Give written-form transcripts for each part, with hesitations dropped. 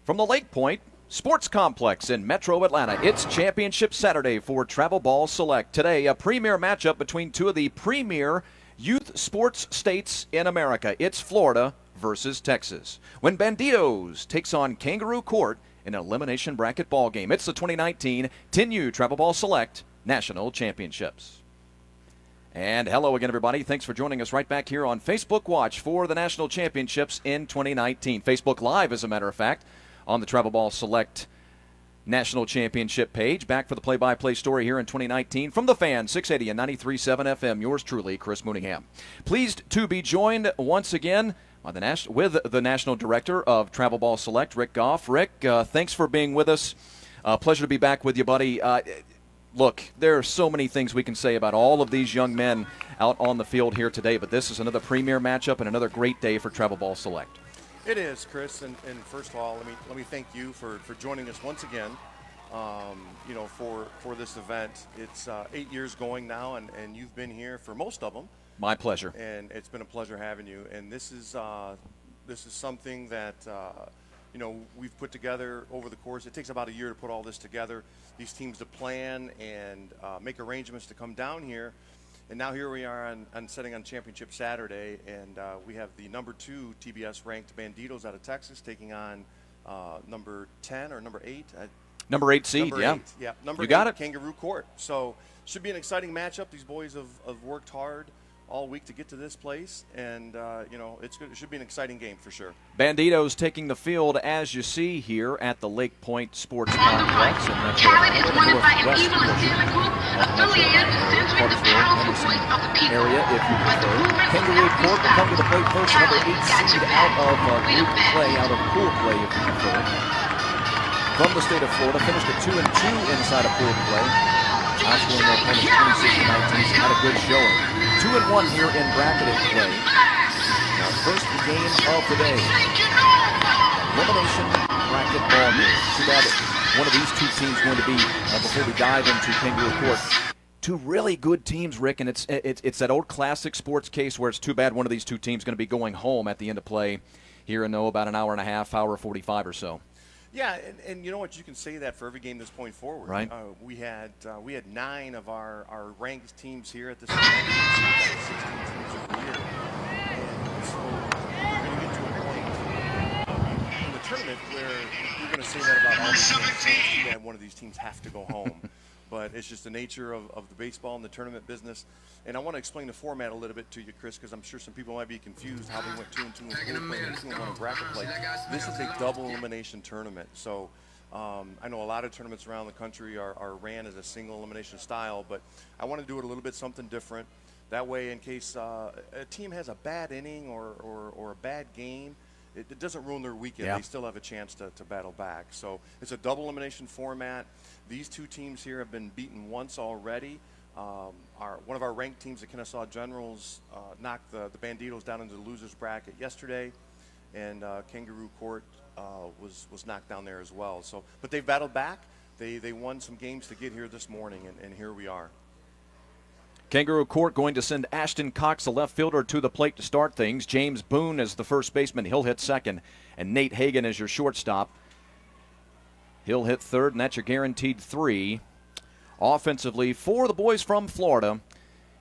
From the Lake Point Sports Complex in Metro Atlanta, it's Championship Saturday for Travel Ball Select. Today, a premier matchup between two of the premier youth sports states in America. It's Florida versus Texas, when Banditos takes on Kangaroo Court in an elimination bracket ball game. It's the 2019 10U TravelBall Select National Championships. And hello again, everybody. Thanks for joining us right back here on Facebook Watch for the National Championships in 2019. Facebook Live, as a matter of fact, on the Travel Ball Select National Championship page. Back for the play-by-play story here in 2019 from the Fan, 680 and 93.7 FM. Yours truly, Chris Mooningham. Pleased to be joined once again by with the National Director of Travel Ball Select, Rick Goff. Rick, thanks for being with us. Pleasure to be back with you, buddy. Look, there are so many things we can say about all of these young men out on the field here today, but this is another premier matchup and another great day for Travel Ball Select. It is, Chris, and first of all, let me thank you for joining us once again. For this event. It's 8 years going now, and you've been here for most of them. My pleasure. And it's been a pleasure having you. And this is something that we've put together over the course. It takes about a year to put all this together. These teams to plan and make arrangements to come down here. And now here we are on setting on Championship Saturday, and we have the number 2 TBS ranked Banditos out of Texas taking on number 10 or number 8. Number 8 seed, number yeah. 8, yeah. Number you got 8, it. Kangaroo Court. So should be an exciting matchup. These boys have worked hard all week to get to this place, and it's good. It should be an exciting game for sure. Banditos taking the field, as you see here at the Lake Point Sports Complex. Talent is wanted by an evil assailant group affiliated to censoring the powerful voice of the people. Area, if you But the prefer. movement Kangaroo Court will come to the plate first. Number 8 Talent seed got out your of back. group play, out of pool play, if you prefer. From the state of Florida, finished at 2-2 inside of pool play. Outscoring their opponents 26-19, so not a good showing. 2-1 here in bracketed play. Now, first game of the day. Elimination bracket ball game. Too bad one of these two teams going to be, before we dive into Kangaroo Court, two really good teams, Rick, and it's that old classic sports case where it's too bad one of these two teams going to be going home at the end of play here in about an hour and a half, hour 45 or so. Yeah, and you know what? You can say that for every game this point forward. Right. We had 9 of our ranked teams here at this event. 16 teams of the year. And so we're going to get to a point in the tournament where you're going to say that about all these teams. That one of these teams have to go home. But it's just the nature of the baseball and the tournament business. And I want to explain the format a little bit to you, Chris, because I'm sure some people might be confused how they went 2-2 in pool play and 2-1 in bracket play. This is a double elimination tournament. So I know a lot of tournaments around the country are ran as a single elimination style, but I want to do it a little bit something different. That way, in case a team has a bad inning or a bad game, it doesn't ruin their weekend. Yeah. They still have a chance to battle back. So it's a double elimination format. These two teams here have been beaten once already. One of our ranked teams, the Kennesaw Generals, knocked the Banditos down into the losers bracket yesterday, and Kangaroo Court was knocked down there as well. So, but they've battled back. They won some games to get here this morning, and here we are. Kangaroo Court going to send Ashton Cox, the left fielder, to the plate to start things. James Boone as the first baseman. He'll hit second. And Nate Hagan as your shortstop. He'll hit third, and that's your guaranteed 3. Offensively, for the boys from Florida.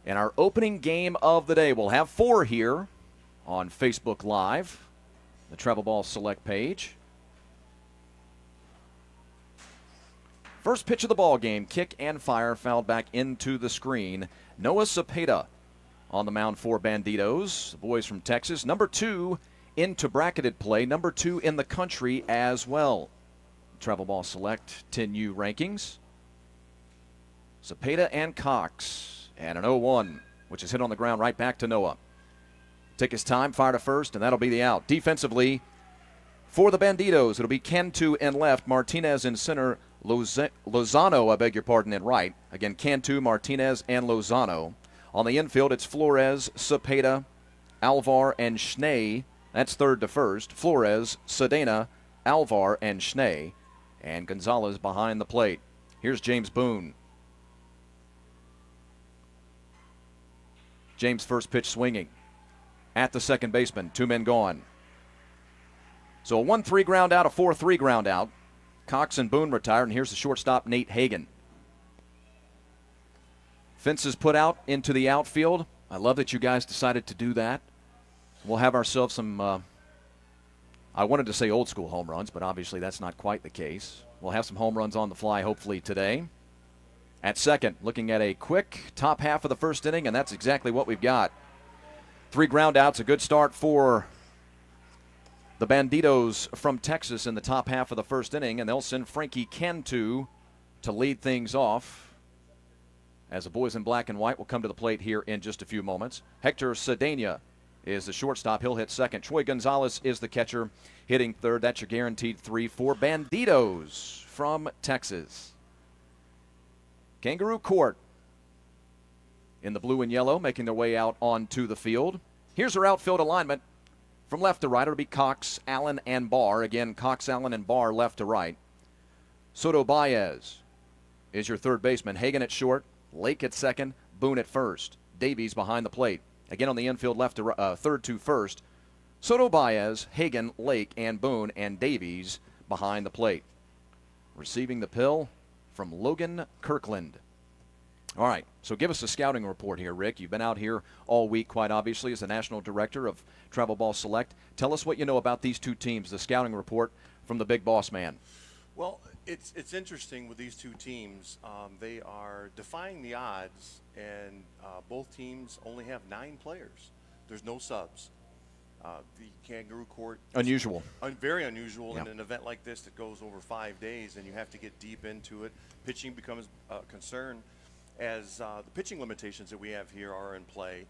And our opening game of the day. We'll have 4 here on Facebook Live, the Travel Ball Select page. First pitch of the ball game, kick and fire, fouled back into the screen. Noah Cepeda on the mound for Banditos, the boys from Texas. Number 2 into bracketed play, number 2 in the country as well. Travel Ball Select 10U rankings. Cepeda and Cox, and an 0-1, which is hit on the ground right back to Noah. Take his time, fire to first, and that'll be the out. Defensively, for the Banditos, it'll be Cantu in left, Martinez in center, Lozano, in right. Again, Cantu, Martinez, and Lozano. On the infield, it's Flores, Cepeda, Alvar, and Schnee. That's third to first. Flores, Sedena, Alvar, and Schnee. And Gonzalez behind the plate. Here's James Boone. James' first pitch swinging. At the second baseman, 2 men gone. So a 1-3 ground out, a 4-3 ground out. Cox and Boone retired, and here's the shortstop, Nate Hagan. Fences put out into the outfield. I love that you guys decided to do that. We'll have ourselves some, I wanted to say old school home runs, but obviously that's not quite the case. We'll have some home runs on the fly hopefully today. At second, looking at a quick top half of the first inning, and that's exactly what we've got. 3 ground outs, a good start for the Banditos from Texas in the top half of the first inning, and they'll send Frankie Cantu to lead things off as the boys in black and white will come to the plate here in just a few moments. Hector Cedena is the shortstop. He'll hit second. Troy Gonzalez is the catcher, hitting third. That's your guaranteed 3 for Banditos from Texas. Kangaroo Court in the blue and yellow, making their way out onto the field. Here's our outfield alignment. From left to right, it'll be Cox, Allen, and Barr. Again, Cox, Allen, and Barr left to right. Soto Baez is your third baseman. Hagan at short, Lake at second, Boone at first. Davies behind the plate. Again on the infield, left to third to first. Soto Baez, Hagan, Lake, and Boone, and Davies behind the plate. Receiving the pill from Logan Kirkland. All right, so give us a scouting report here, Rick. You've been out here all week, quite obviously, as the national director of Travel Ball Select. Tell us what you know about these two teams, the scouting report from the big boss man. Well, it's interesting with these two teams. They are defying the odds, and both teams only have 9 players. There's no subs. The Kangaroo Court. Unusual. Very unusual Yeah. in an event like this that goes over 5 days, and you have to get deep into it. Pitching becomes a concern as the pitching limitations that we have here are in play.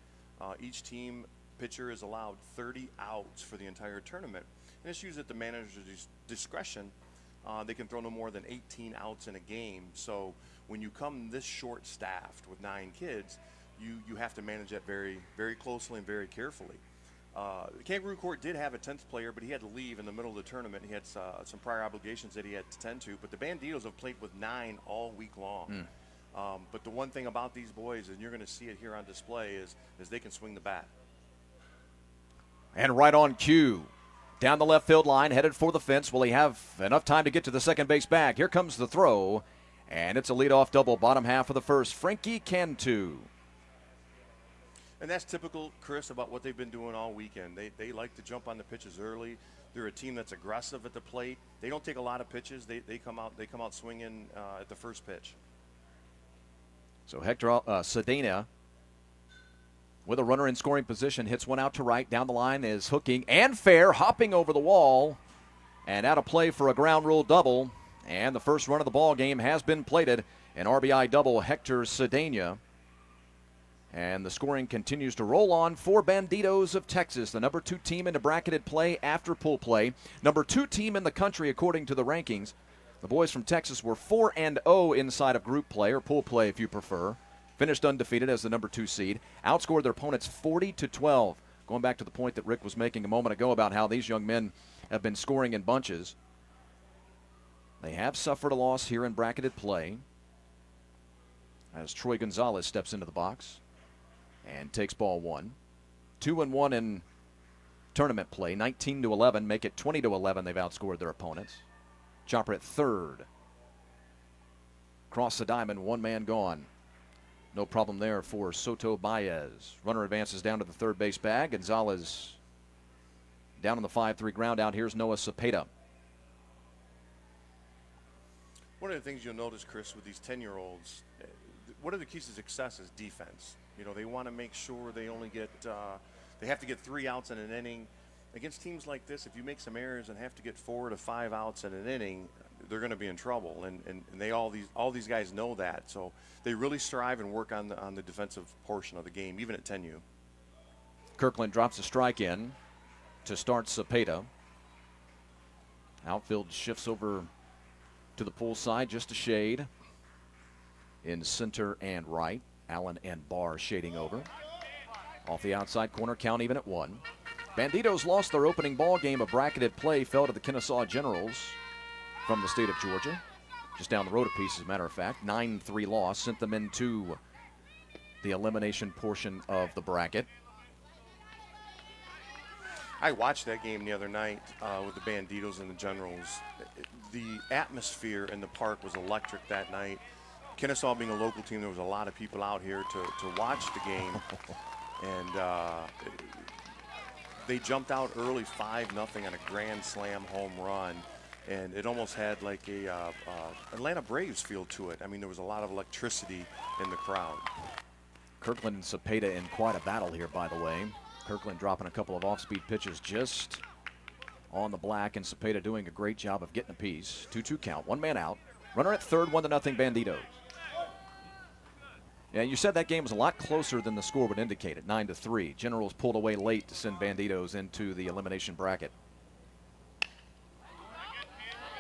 Each team pitcher is allowed 30 outs for the entire tournament, and it's usually at the manager's discretion. They can throw no more than 18 outs in a game. So when you come this short-staffed with 9 kids, you have to manage that very, very closely and very carefully. The Kangaroo Court did have a 10th player, but he had to leave in the middle of the tournament. He had some prior obligations that he had to tend to. But the Banditos have played with 9 all week long. But the one thing about these boys, and you're going to see it here on display, is they can swing the bat. And right on cue, down the left field line, headed for the fence. Will he have enough time to get to the second base bag? Here comes the throw, and it's a leadoff double, bottom half of the first. Frankie Cantu. And that's typical, Chris, about what they've been doing all weekend. They like to jump on the pitches early. They're a team that's aggressive at the plate. They don't take a lot of pitches. They come out swinging at the first pitch. So Hector Cedena with a runner in scoring position, hits one out to right. Down the line is hooking and fair, hopping over the wall, and out of play for a ground rule double. And the first run of the ball game has been plated. An RBI double, Hector Cedena. And the scoring continues to roll on for Banditos of Texas, the number 2 team in the bracketed play after pool play. Number 2 team in the country according to the rankings. The boys from Texas were 4-0 inside of group play, or pool play if you prefer. Finished undefeated as the number 2 seed. Outscored their opponents 40-12. Going back to the point that Rick was making a moment ago about how these young men have been scoring in bunches. They have suffered a loss here in bracketed play as Troy Gonzalez steps into the box and takes ball 1. 2-1 in tournament play. 19-11, make it 20-11. They've outscored their opponents. Chopper at third. Cross the diamond, 1 man gone. No problem there for Soto Baez. Runner advances down to the third base bag. Gonzalez down on the 5-3 ground out. Here's Noah Cepeda. One of the things you'll notice, Chris, with these 10-year-olds, one of the keys to success is defense. You know, they want to make sure they only get, they have to get 3 outs in an inning. Against teams like this, if you make some errors and have to get 4 to 5 outs in an inning, they're going to be in trouble, and they all these guys know that. So they really strive and work on the defensive portion of the game, even at 10U. Kirkland drops a strike in to start Cepeda. Outfield shifts over to the pull side, just a shade in center and right. Allen and Barr shading over. Off the outside corner, count even at 1. Banditos lost their opening ball game of bracketed play, fell to the Kennesaw Generals from the state of Georgia. Just down the road a piece, as a matter of fact. 9-3 loss, sent them into the elimination portion of the bracket. I watched that game the other night with the Banditos and the Generals. The atmosphere in the park was electric that night. Kennesaw being a local team, there was a lot of people out here to watch the game. And they jumped out early 5-0 on a grand slam home run. And it almost had like a Atlanta Braves feel to it. I mean, there was a lot of electricity in the crowd. Kirkland and Cepeda in quite a battle here, by the way. Kirkland dropping a couple of off-speed pitches just on the black, and Cepeda doing a great job of getting a piece. 2-2 count, one man out. Runner at third, 1-0 Banditos. Yeah, you said that game was a lot closer than the score would indicate at 9-3. Generals pulled away late to send Banditos into the elimination bracket.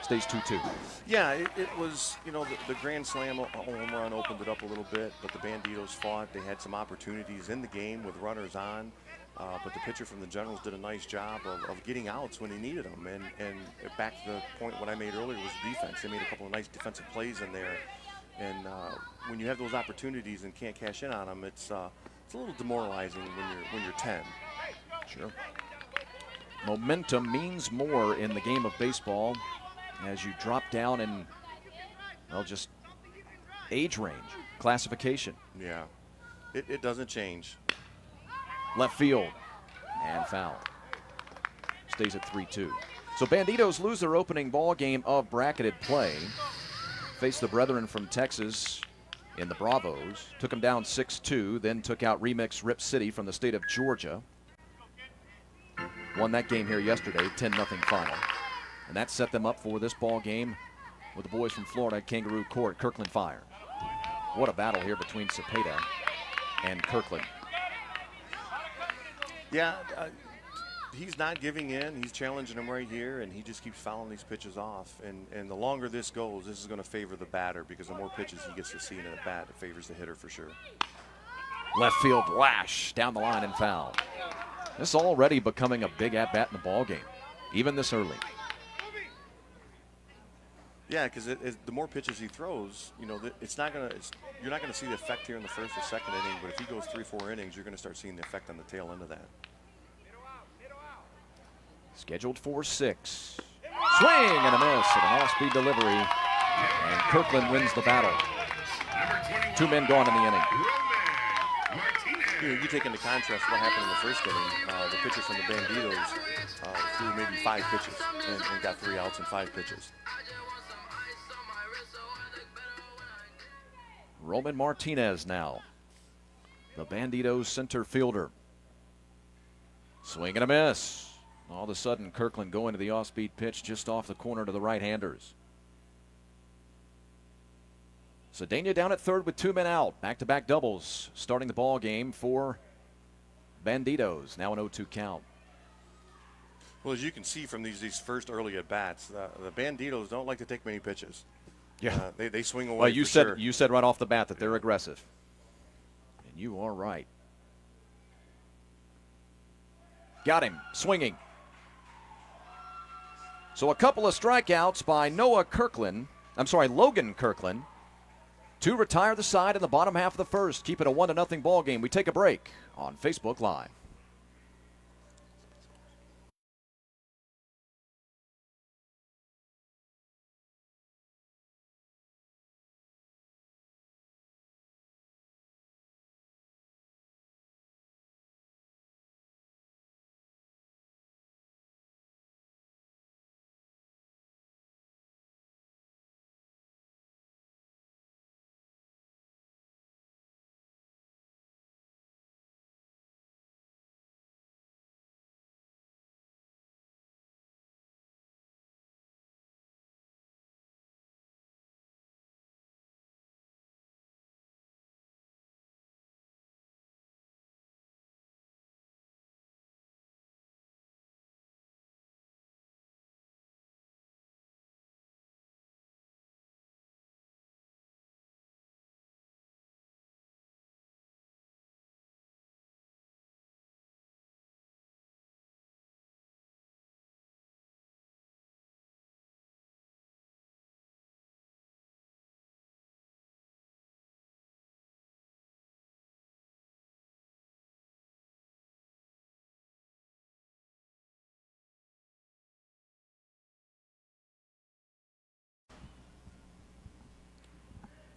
Stays 2-2. Yeah, it was, you know, the grand slam home run opened it up a little bit, but the Banditos fought. They had some opportunities in the game with runners on, but the pitcher from the Generals did a nice job of getting outs when he needed them. And back to the point what I made earlier was the defense. They made a couple of nice defensive plays in there. And when you have those opportunities and can't cash in on them, it's a little demoralizing when you're 10. Sure. Momentum means more in the game of baseball as you drop down in, well, just age range, classification. Yeah, it doesn't change. Left field and foul. Stays at 3-2. So Banditos lose their opening ball game of bracketed play. Faced the brethren from Texas in the Bravos. Took them down 6-2, then took out Remix Rip City from the state of Georgia. Won that game here yesterday, 10-0 final. And that set them up for this ball game with the boys from Florida, Kangaroo Court, Kirkland Fire. What a battle here between Cepeda and Kirkland. Yeah, he's not giving in. He's challenging him right here, and he just keeps fouling these pitches off. And the longer this goes, this is going to favor the batter because the more pitches he gets to see in a bat, it favors the hitter for sure. Left field lash down the line and foul. This is already becoming a big at-bat in the ball game, even this early. Yeah, because the more pitches he throws, you know, you're not gonna see the effect here in the first or second inning. But if he goes 3-4 innings, you're gonna start seeing the effect on the tail end of that. Scheduled for 6. Swing and a miss at an off-speed delivery, and Kirkland wins the battle. 2 men gone in the inning. You take into contrast what happened in the first inning. The pitcher from the Banditos threw maybe 5 pitches and got 3 outs and 5 pitches. Roman Martinez now, the Banditos center fielder. Swing and a miss. All of a sudden, Kirkland going to the off-speed pitch just off the corner to the right-handers. Cedena down at third with 2 men out. Back-to-back doubles starting the ball game for Banditos. Now an 0-2 count. Well, as you can see from these first early at-bats, the Banditos don't like to take many pitches. Yeah, they swing away. Well, sure. you said right off the bat that they're aggressive, and you are right. Got him swinging. So a couple of strikeouts by Logan Kirkland to retire the side in the bottom half of the first. Keep it a 1-0 ball game. We take a break on Facebook Live.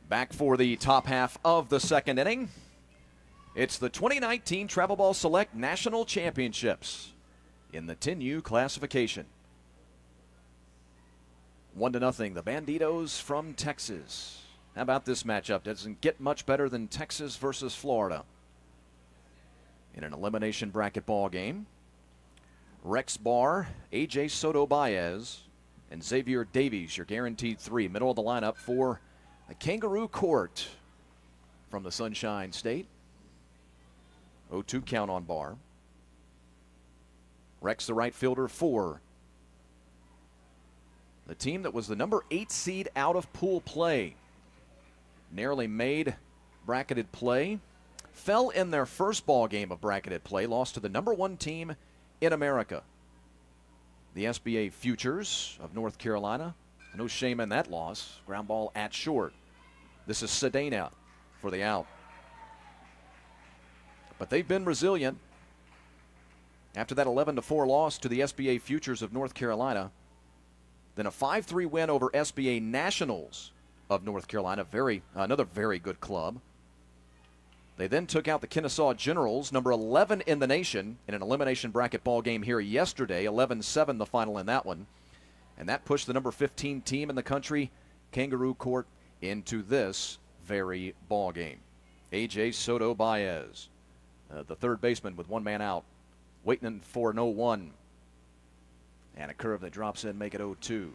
Back for the top half of the second inning. It's the 2019 Travel Ball Select National Championships in the 10U classification. 1-0, the Banditos from Texas. How about this matchup? Doesn't get much better than Texas versus Florida in an elimination bracket ball game. Rex Barr, A.J. Soto Baez, and Xavier Davies, your guaranteed three. Middle of the lineup for the Kangaroo Court from the Sunshine State. 0-2 count on Barr. Rex, the right fielder for the team that was the number 8 seed out of pool play. Narrowly made bracketed play. Fell in their first ball game of bracketed play. Lost to the number 1 team in America, the SBA Futures of North Carolina. No shame in that loss. Ground ball at short. This is Sedana for the out. But they've been resilient. After that 11-4 loss to the SBA Futures of North Carolina, then a 5-3 win over SBA Nationals of North Carolina, another very good club. They then took out the Kennesaw Generals, number 11 in the nation, in an elimination bracket ball game here yesterday. 11-7 the final in that one. And that pushed the number 15 team in the country, Kangaroo Court, into this very ball game. A.J. Soto Baez, the third baseman with one man out, waiting for an 0-1. And a curve that drops in, make it 0-2.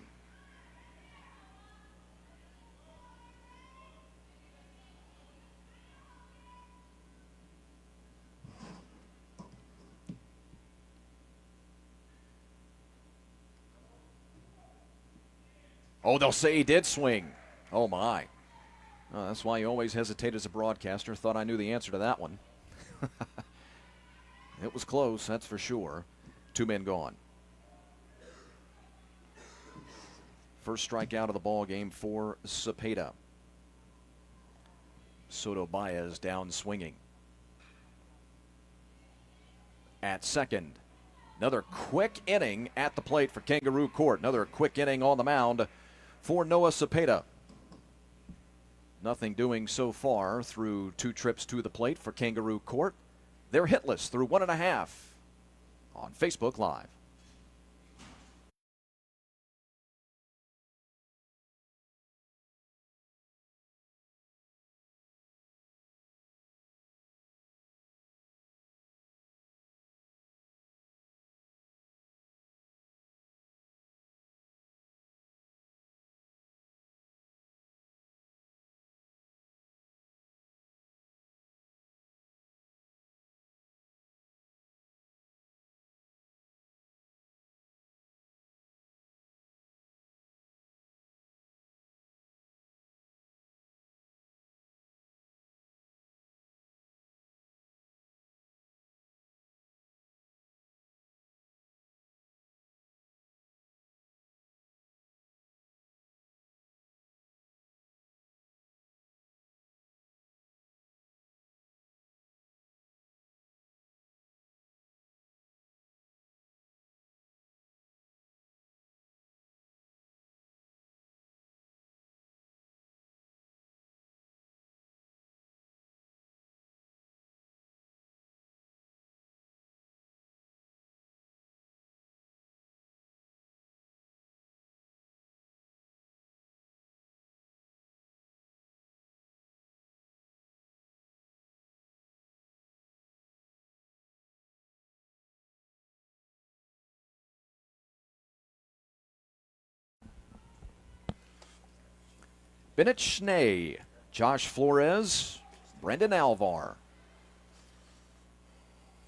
Oh, they'll say he did swing. Oh, my. Oh, that's why you always hesitate as a broadcaster. Thought I knew the answer to that one. It was close, that's for sure. 2 men gone. First strikeout of the ball game for Cepeda. Soto Baez down swinging. At second. Another quick inning at the plate for Kangaroo Court. Another quick inning on the mound for Noah Cepeda. Nothing doing so far through 2 trips to the plate for Kangaroo Court. They're hitless through 1.5 on Facebook Live. Bennett Schnee, Josh Flores, Brendan Alvar.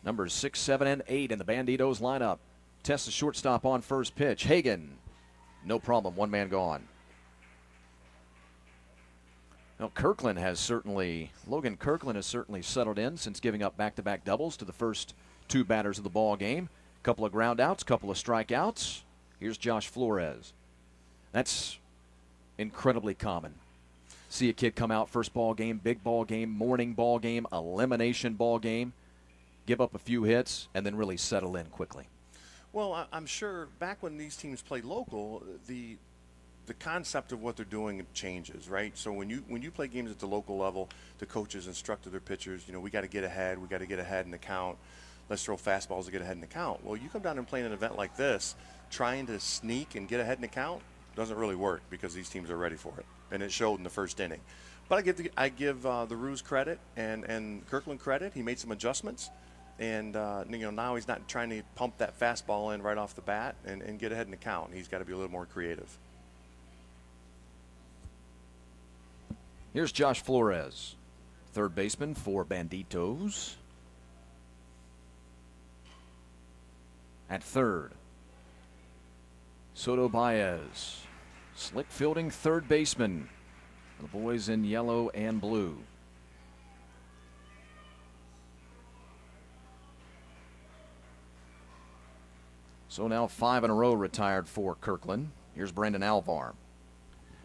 Numbers 6, 7, and 8 in the Banditos lineup. Tests the shortstop on first pitch. Hagan, no problem, 1 man gone. Now Logan Kirkland has certainly settled in since giving up back-to-back doubles to the first 2 batters of the ball game. Couple of ground outs, couple of strikeouts. Here's Josh Flores. That's incredibly common. See a kid come out first ball game, big ball game, morning ball game, elimination ball game, give up a few hits, and then really settle in quickly. Well, I'm sure back when these teams played local, the the concept of what they're doing changes, right? So when you play games at the local level, the coaches instructed their pitchers, we got to get ahead. We got to get ahead in the count. Let's throw fastballs to get ahead in the count. Well, you come down and play an event like this, trying to sneak and get ahead in the count doesn't really work because these teams are ready for it, and it showed in the first inning. But I give the Roos credit and Kirkland credit. He made some adjustments, and now he's not trying to pump that fastball in right off the bat and get ahead in the count. He's got to be a little more creative. Here's Josh Flores, third baseman for Banditos. At third, Soto Baez, slick fielding third baseman. The boys in yellow and blue. So now 5 in a row retired for Kirkland. Here's Brandon Alvar.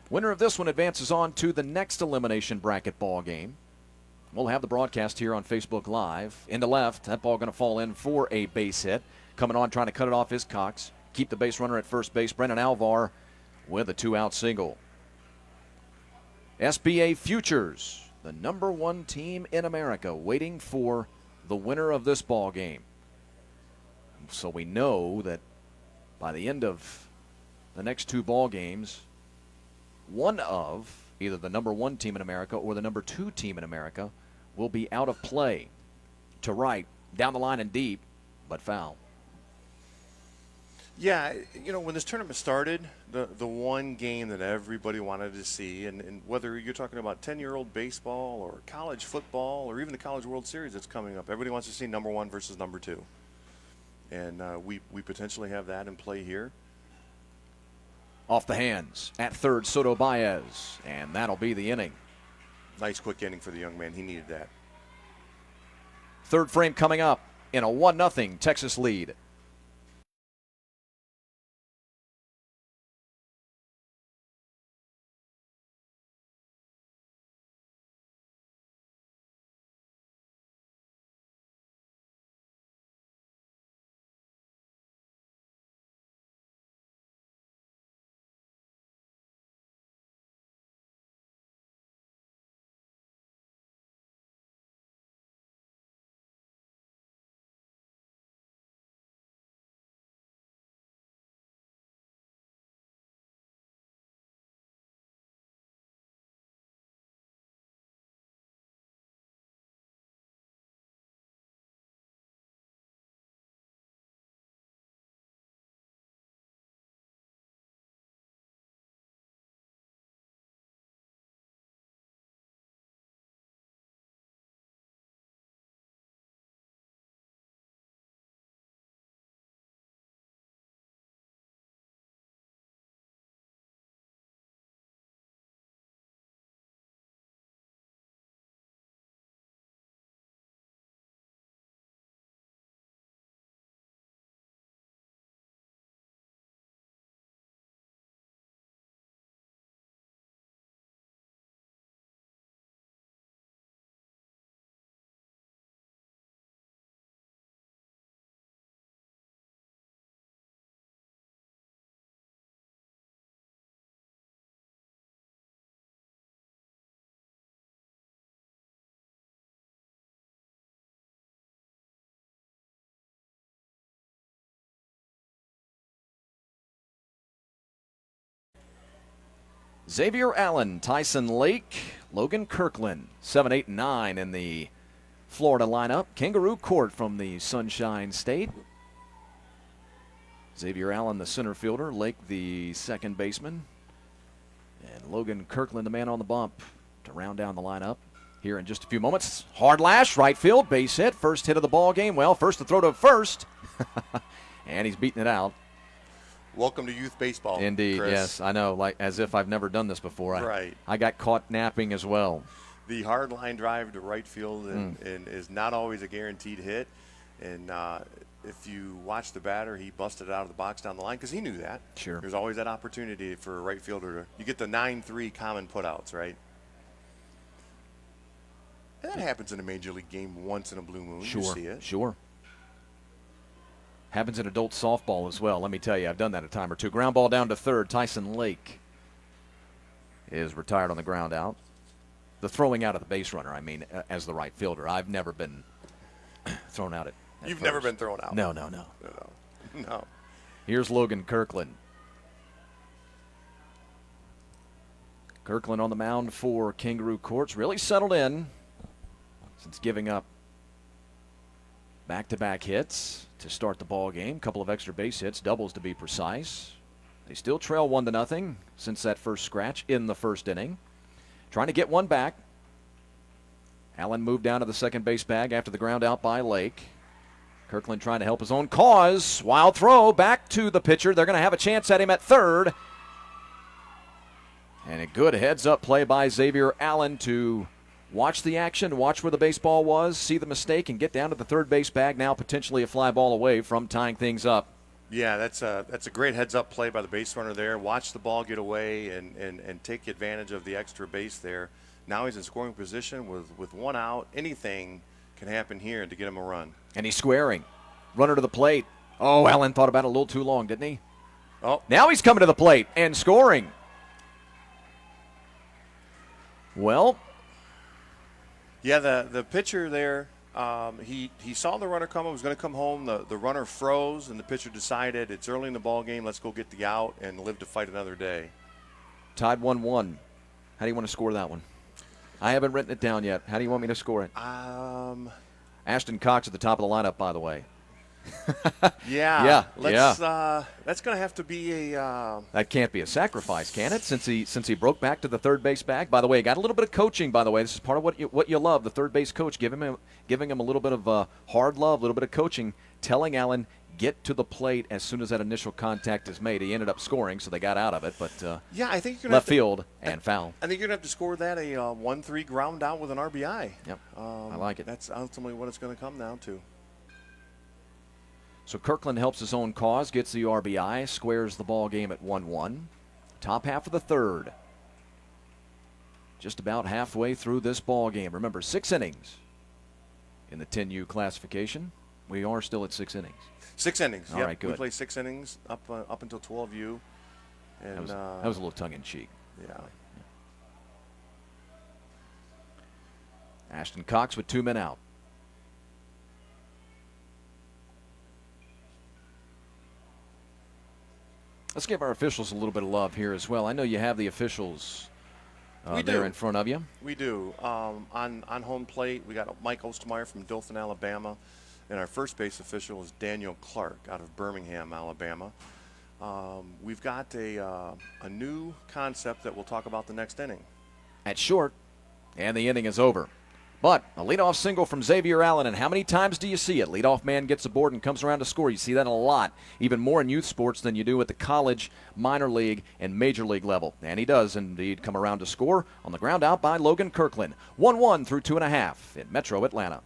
Winner of this one advances on to the next elimination bracket ball game. We'll have the broadcast here on Facebook Live. In the left, that ball going to fall in for a base hit. Coming on, trying to cut it off is Cox. Keep the base runner at first base. Brandon Alvar with a 2-out single. SBA Futures, the #1 team in America, waiting for the winner of this ball game. So we know that by the end of the next 2 ball games, one of either the #1 team in America or the #2 team in America will be out of play. To right, down the line and deep, but foul. Yeah, when this tournament started, the one game that everybody wanted to see, and whether you're talking about 10-year-old baseball or college football or even the College World Series that's coming up, everybody wants to see #1 versus #2. And we potentially have that in play here. Off the hands at third, Soto Baez, and that'll be the inning. Nice quick inning for the young man. He needed that. Third frame coming up in a 1-0 Texas lead. Xavier Allen, Tyson Lake, Logan Kirkland, 7, 8, and 9 in the Florida lineup. Kangaroo Court from the Sunshine State. Xavier Allen, the center fielder. Lake, the second baseman. And Logan Kirkland, the man on the bump, to round down the lineup. Here in just a few moments. Hard lash, right field, base hit. First hit of the ball game. Well, first to throw to first. And he's beating it out. Welcome to youth baseball. Indeed, Chris. yes. I know, like as if I've never done this before. Right. I got caught napping as well. The hard line drive to right field and is not always a guaranteed hit. And if you watch the batter, he busted it out of the box down the line because he knew that. Sure. There's always that opportunity for a right fielder. You get the 9-3 common putouts, right? And that happens in a major league game once in a blue moon. Sure. You see it. Sure. Happens in adult softball as well. Let me tell you, I've done that a time or two. Ground ball down to third. Tyson Lake is retired on the ground out. The throwing out of the base runner, I mean, as the right fielder. I've never been thrown out at You've first. never been thrown out. No. No. Here's Logan Kirkland. Kirkland on the mound for Kangaroo Courts. Really settled in since giving up back-to-back hits to start the ball game. Couple of extra base hits, doubles to be precise. They still trail 1-0 since that first scratch in the first inning. Trying to get one back. Allen moved down to the second base bag after the ground out by Lake. Kirkland trying to help his own cause. Wild throw back to the pitcher. They're going to have a chance at him at third. And a good heads-up play by Xavier Allen to watch the action, watch where the baseball was, see the mistake, and get down to the third base bag. Now potentially a fly ball away from tying things up. Yeah, that's a great heads-up play by the base runner there. Watch the ball get away and take advantage of the extra base there. Now he's in scoring position with one out. Anything can happen here to get him a run. And he's squaring. Runner to the plate. Oh, Allen thought about it a little too long, didn't he? Oh. Now he's coming to the plate and scoring. Well. Yeah, the pitcher there, he saw the runner come. He was going to come home. The runner froze, and the pitcher decided it's early in the ball game. Let's go get the out and live to fight another day. Tied 1-1. How do you want to score that one? I haven't written it down yet. How do you want me to score it? Ashton Cox at the top of the lineup, by the way. Yeah. Yeah. That's going to have to be a. That can't be a sacrifice, can it? Since he broke back to the third base bag. By the way, got a little bit of coaching. By the way, this is part of what you love. The third base coach giving him a little bit of hard love, a little bit of coaching, telling Allen get to the plate as soon as that initial contact is made. He ended up scoring, so they got out of it. But yeah, I think you're gonna left field and foul. I think you're gonna have to score that a 1-3 ground out with an RBI. Yep, I like it. That's ultimately what it's going to come down to. So Kirkland helps his own cause, gets the RBI, squares the ball game at 1-1. Top half of the third. Just about halfway through this ball game. Remember, 6 innings in the 10U classification. We are still at 6 innings. 6 innings. All right, good. We play 6 innings up until 12U. And that was a little tongue-in-cheek. Yeah. Ashton Cox with 2 men out. Let's give our officials a little bit of love here as well. I know you have the officials there in front of you. We do. On home plate, we got Mike Ostermeyer from Dothan, Alabama. And our first base official is Daniel Clark out of Birmingham, Alabama. We've got a new concept that we'll talk about the next inning. At short, and the inning is over. But a leadoff single from Xavier Allen, and how many times do you see it? Leadoff man gets aboard and comes around to score. You see that a lot, even more in youth sports than you do at the college, minor league, and major league level. And he does indeed come around to score on the ground out by Logan Kirkland. 1-1 through 2.5 in Metro Atlanta.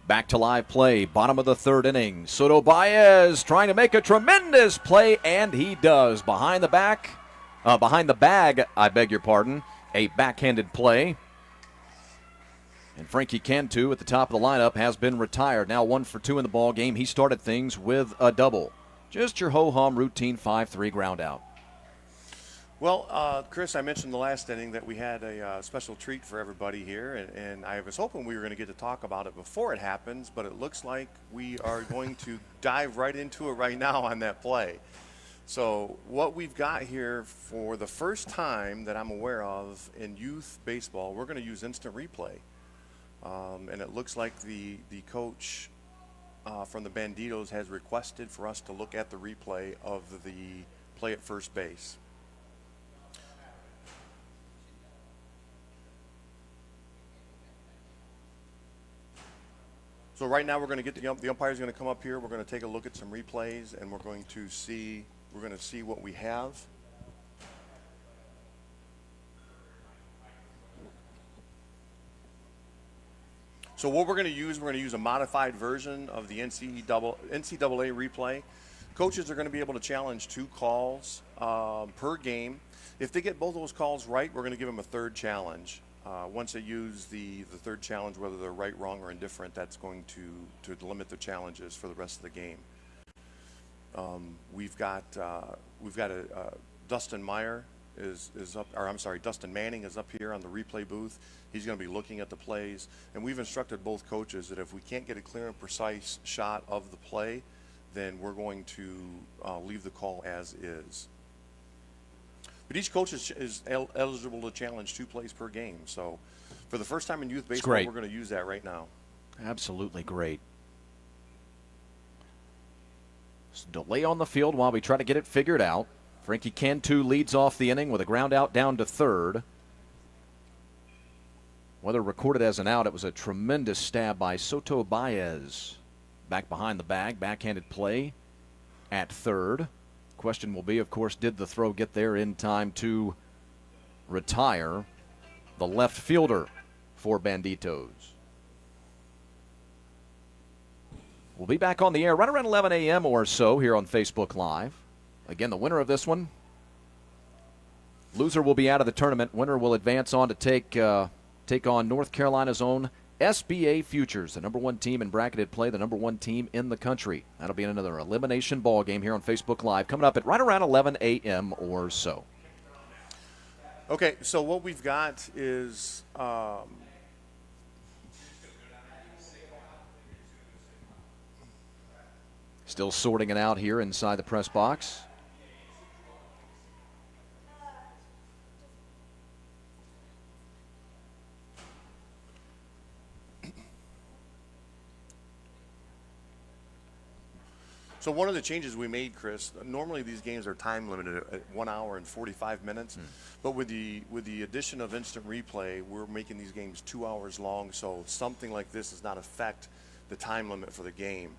Back to live play, bottom of the third inning. Soto Baez trying to make a tremendous play, and he does. Behind the bag, I beg your pardon, a backhanded play. And Frankie Cantu at the top of the lineup has been retired. Now 1 for 2 in the ball game. He started things with a double. Just your ho-hum routine 5-3 ground out. Well, Chris, I mentioned the last inning that we had a special treat for everybody here, and I was hoping we were going to get to talk about it before it happens, but it looks like we are going to dive right into it right now on that play. So what we've got here for the first time that I'm aware of in youth baseball, we're going to use instant replay. And it looks like the coach from the Banditos has requested for us to look at the replay of the play at first base. So right now we're going to get the umpire's going to come up here. We're going to take a look at some replays, and we're going to see what we have. So what we're going to use a modified version of the NCAA replay. Coaches are going to be able to challenge 2 calls per game. If they get both those calls right, we're going to give them a third challenge. Once they use the third challenge, whether they're right, wrong, or indifferent, that's going to limit the challenges for the rest of the game. We've got Dustin Meyer is up, or I'm sorry, Dustin Manning is up here on the replay booth. He's going to be looking at the plays, and we've instructed both coaches that if we can't get a clear and precise shot of the play, then we're going to leave the call as is. But each coach is eligible to challenge 2 plays per game. So for the first time in youth baseball, we're going to use that right now. Absolutely great. Delay on the field while we try to get it figured out. Frankie Cantu leads off the inning with a ground out down to third. Whether recorded as an out, it was a tremendous stab by Soto Baez. Back behind the bag, backhanded play at third. Question will be, of course, did the throw get there in time to retire the left fielder for Banditos? We'll be back on the air right around 11 a.m. or so here on Facebook Live. Again, the winner of this one, loser will be out of the tournament. Winner will advance on to take on North Carolina's own SBA Futures, the number 1 team in bracketed play, the number 1 team in the country. That'll be another elimination ball game here on Facebook Live, coming up at right around 11 a.m. or so. Okay, so what we've got is still sorting it out here inside the press box. So one of the changes we made, Chris, normally these games are time limited at 1 hour and 45 minutes, but with the addition of instant replay, we're making these games 2 hours long, so something like this does not affect the time limit for the game.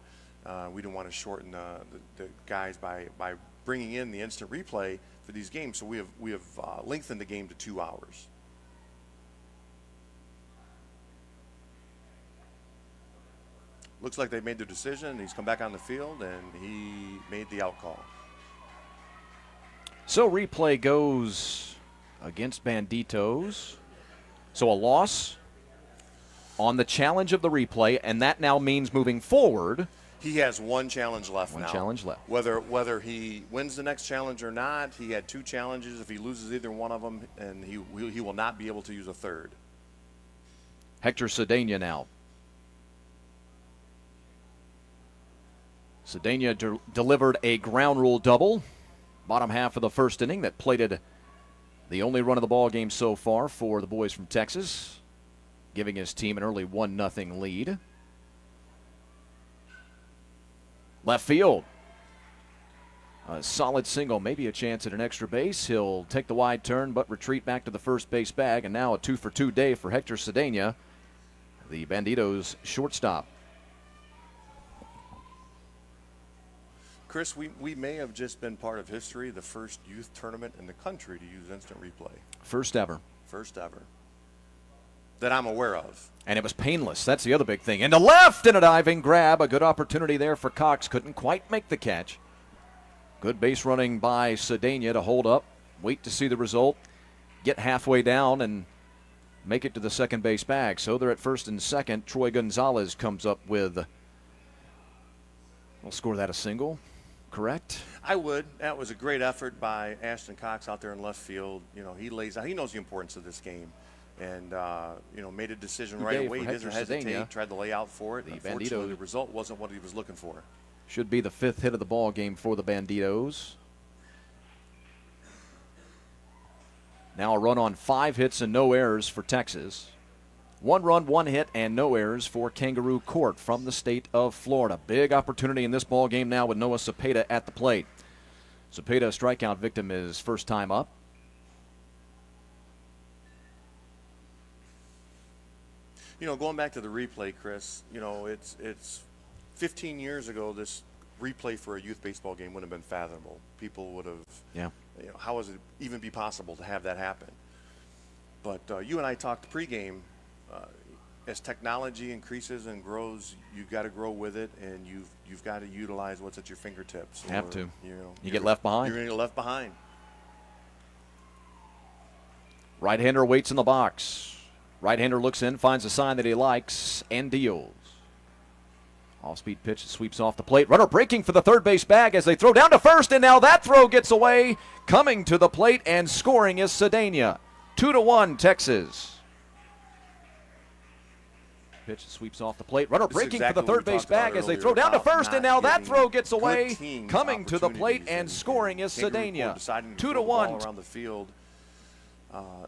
We don't want to shorten the guys by bringing in the instant replay for these games, so we have lengthened the game to 2 hours. Looks like they made their decision. He's come back on the field, and he made the out call. So replay goes against Banditos. So a loss on the challenge of the replay, and that now means moving forward. He has 1 challenge left now. 1 challenge left. Whether he wins the next challenge or not, he had 2 challenges. If he loses either one of them, and he will not be able to use a third. Hector Cedena now. Cedena delivered a ground rule double, bottom half of the first inning, that plated the only run of the ball game so far for the boys from Texas, giving his team an early 1-0 lead. Left field. A solid single, maybe a chance at an extra base. He'll take the wide turn but retreat back to the first base bag, and now a 2-for-2 day for Hector Cedena, the Banditos shortstop. Chris, we may have just been part of history, the first youth tournament in the country to use instant replay. First ever. First ever. That I'm aware of. And it was painless. That's the other big thing. And to left in a diving grab. A good opportunity there for Cox. Couldn't quite make the catch. Good base running by Cedena to hold up. Wait to see the result. Get halfway down and make it to the second base bag. So they're at first and second. Troy Gonzalez comes up with, we'll score that a single. correct? I would. That was a great effort by Ashton Cox out there in left field. You know, he lays out. He knows the importance of this game, and you know, made a decision Good right day away. for He doesn't Hector hesitate. Cedena. Tried to lay out for it. The Unfortunately, Banditos. the result wasn't what he was looking for. Should be the 5th hit of the ball game for the Banditos. Now a run on 5 hits and no errors for Texas. 1 run, 1 hit, and no errors for Kangaroo Court from the state of Florida. Big opportunity in this ball game now with Noah Cepeda at the plate. Cepeda, strikeout victim, his first time up. You know, going back to the replay, Chris, you know, it's 15 years ago, this replay for a youth baseball game wouldn't have been fathomable. People would have, Yeah. you know, how is it even be possible to have that happen? But you and I talked pregame. As technology increases and grows, you've got to grow with it, and you've got to utilize what's at your fingertips. Have to. You know, You get left behind. You're going to get left behind. Right-hander waits in the box. Right-hander looks in, finds a sign that he likes, and deals. Off-speed pitch sweeps off the plate. Runner breaking for the third base bag as they throw down to first, and now that throw gets away. Coming to the plate and scoring is Cedena. 2-1 Texas. Pitch sweeps off the plate. Runner breaking for the third base bag as they throw down to first, and now that throw gets away. Coming to the plate and scoring is Cedena. 2-1. Around the field.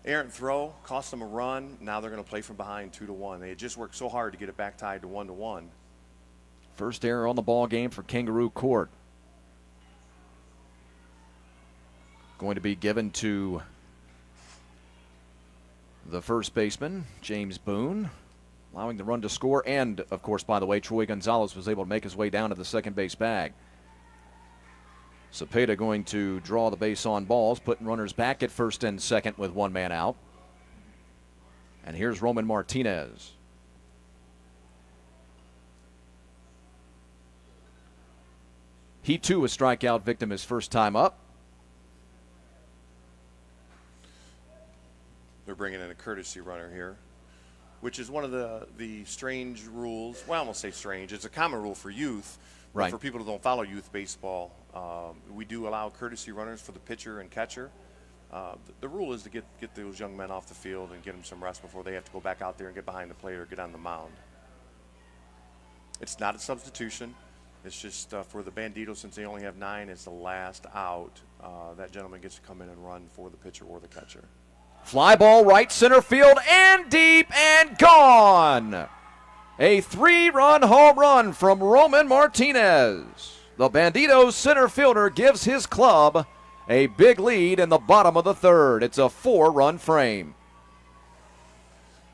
Errant throw cost them a run. Now they're going to play from behind 2-1. They had just worked so hard to get it back tied to 1-1. First error on the ball game for Kangaroo Court. Going to be given to the first baseman, James Boone, allowing the run to score. And, of course, by the way, Troy Gonzalez was able to make his way down to the second base bag. Cepeda going to draw the base on balls, putting runners back at first and second with 1 man out. And here's Roman Martinez. He, too, a strikeout victim his first time up. They're bringing in a courtesy runner here, which is one of the strange rules. Well, I won't say strange. It's a common rule for youth. Right. For people who don't follow youth baseball, we do allow courtesy runners for the pitcher and catcher. The rule is to get those young men off the field and get them some rest before they have to go back out there and get behind the plate or get on the mound. It's not a substitution. It's just for the Banditos, since they only have 9, it's the last out. That gentleman gets to come in and run for the pitcher or the catcher. Fly ball right center field and deep and gone. A 3-run home run from Roman Martinez. The Banditos center fielder gives his club a big lead in the bottom of the third. It's a 4-run frame.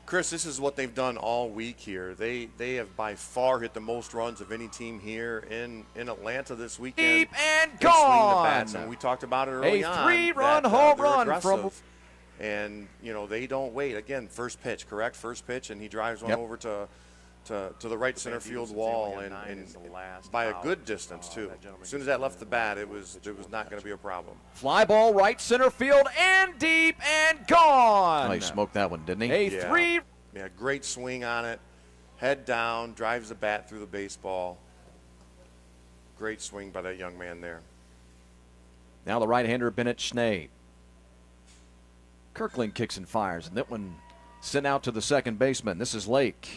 Chris, this is what they've done all week here. They have by far hit the most runs of any team here in Atlanta this weekend. Deep and They're swinging the gone. bats, and we talked about it early on. A 3-run that, home they're run aggressive. from. And you know they don't wait. Again, first pitch, correct? First pitch, and he drives one over to the right center field wall, and by a good distance too. As soon as that left the bat, it was not going to be a problem. Fly ball right center field and deep and gone. Oh, he smoked that one, didn't he? Yeah, great swing on it. Head down, drives the bat through the baseball. Great swing by that young man there. Now the right-hander, Bennett Schnee. Kirkland kicks and fires, and that one sent out to the second baseman. This is Lake.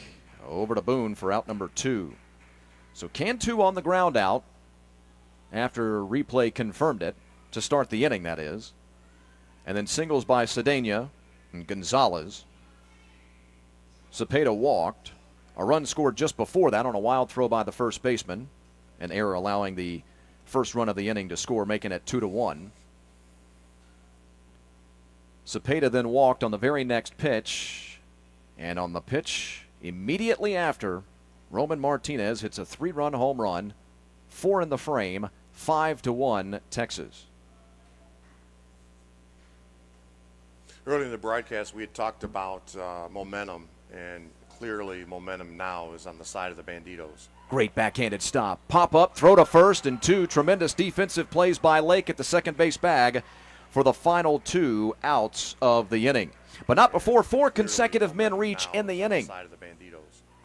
Over to Boone for out number 2. So Cantu on the ground out after replay confirmed it to start the inning, that is. And then singles by Cedena and Gonzalez. Cepeda walked. A run scored just before that on a wild throw by the first baseman. An error allowing the first run of the inning to score, making it 2-1. Cepeda then walked on the very next pitch. And on the pitch immediately after, Roman Martinez hits a 3-run home run. 4 in the frame. 5-1 Texas. Earlier in the broadcast, we had talked about momentum, and clearly momentum now is on the side of the Banditos. Great backhanded stop. Pop up, throw to first, and 2 tremendous defensive plays by Lake at the second base bag for the final 2 outs of the inning. But not before 4 consecutive men reach in the inning.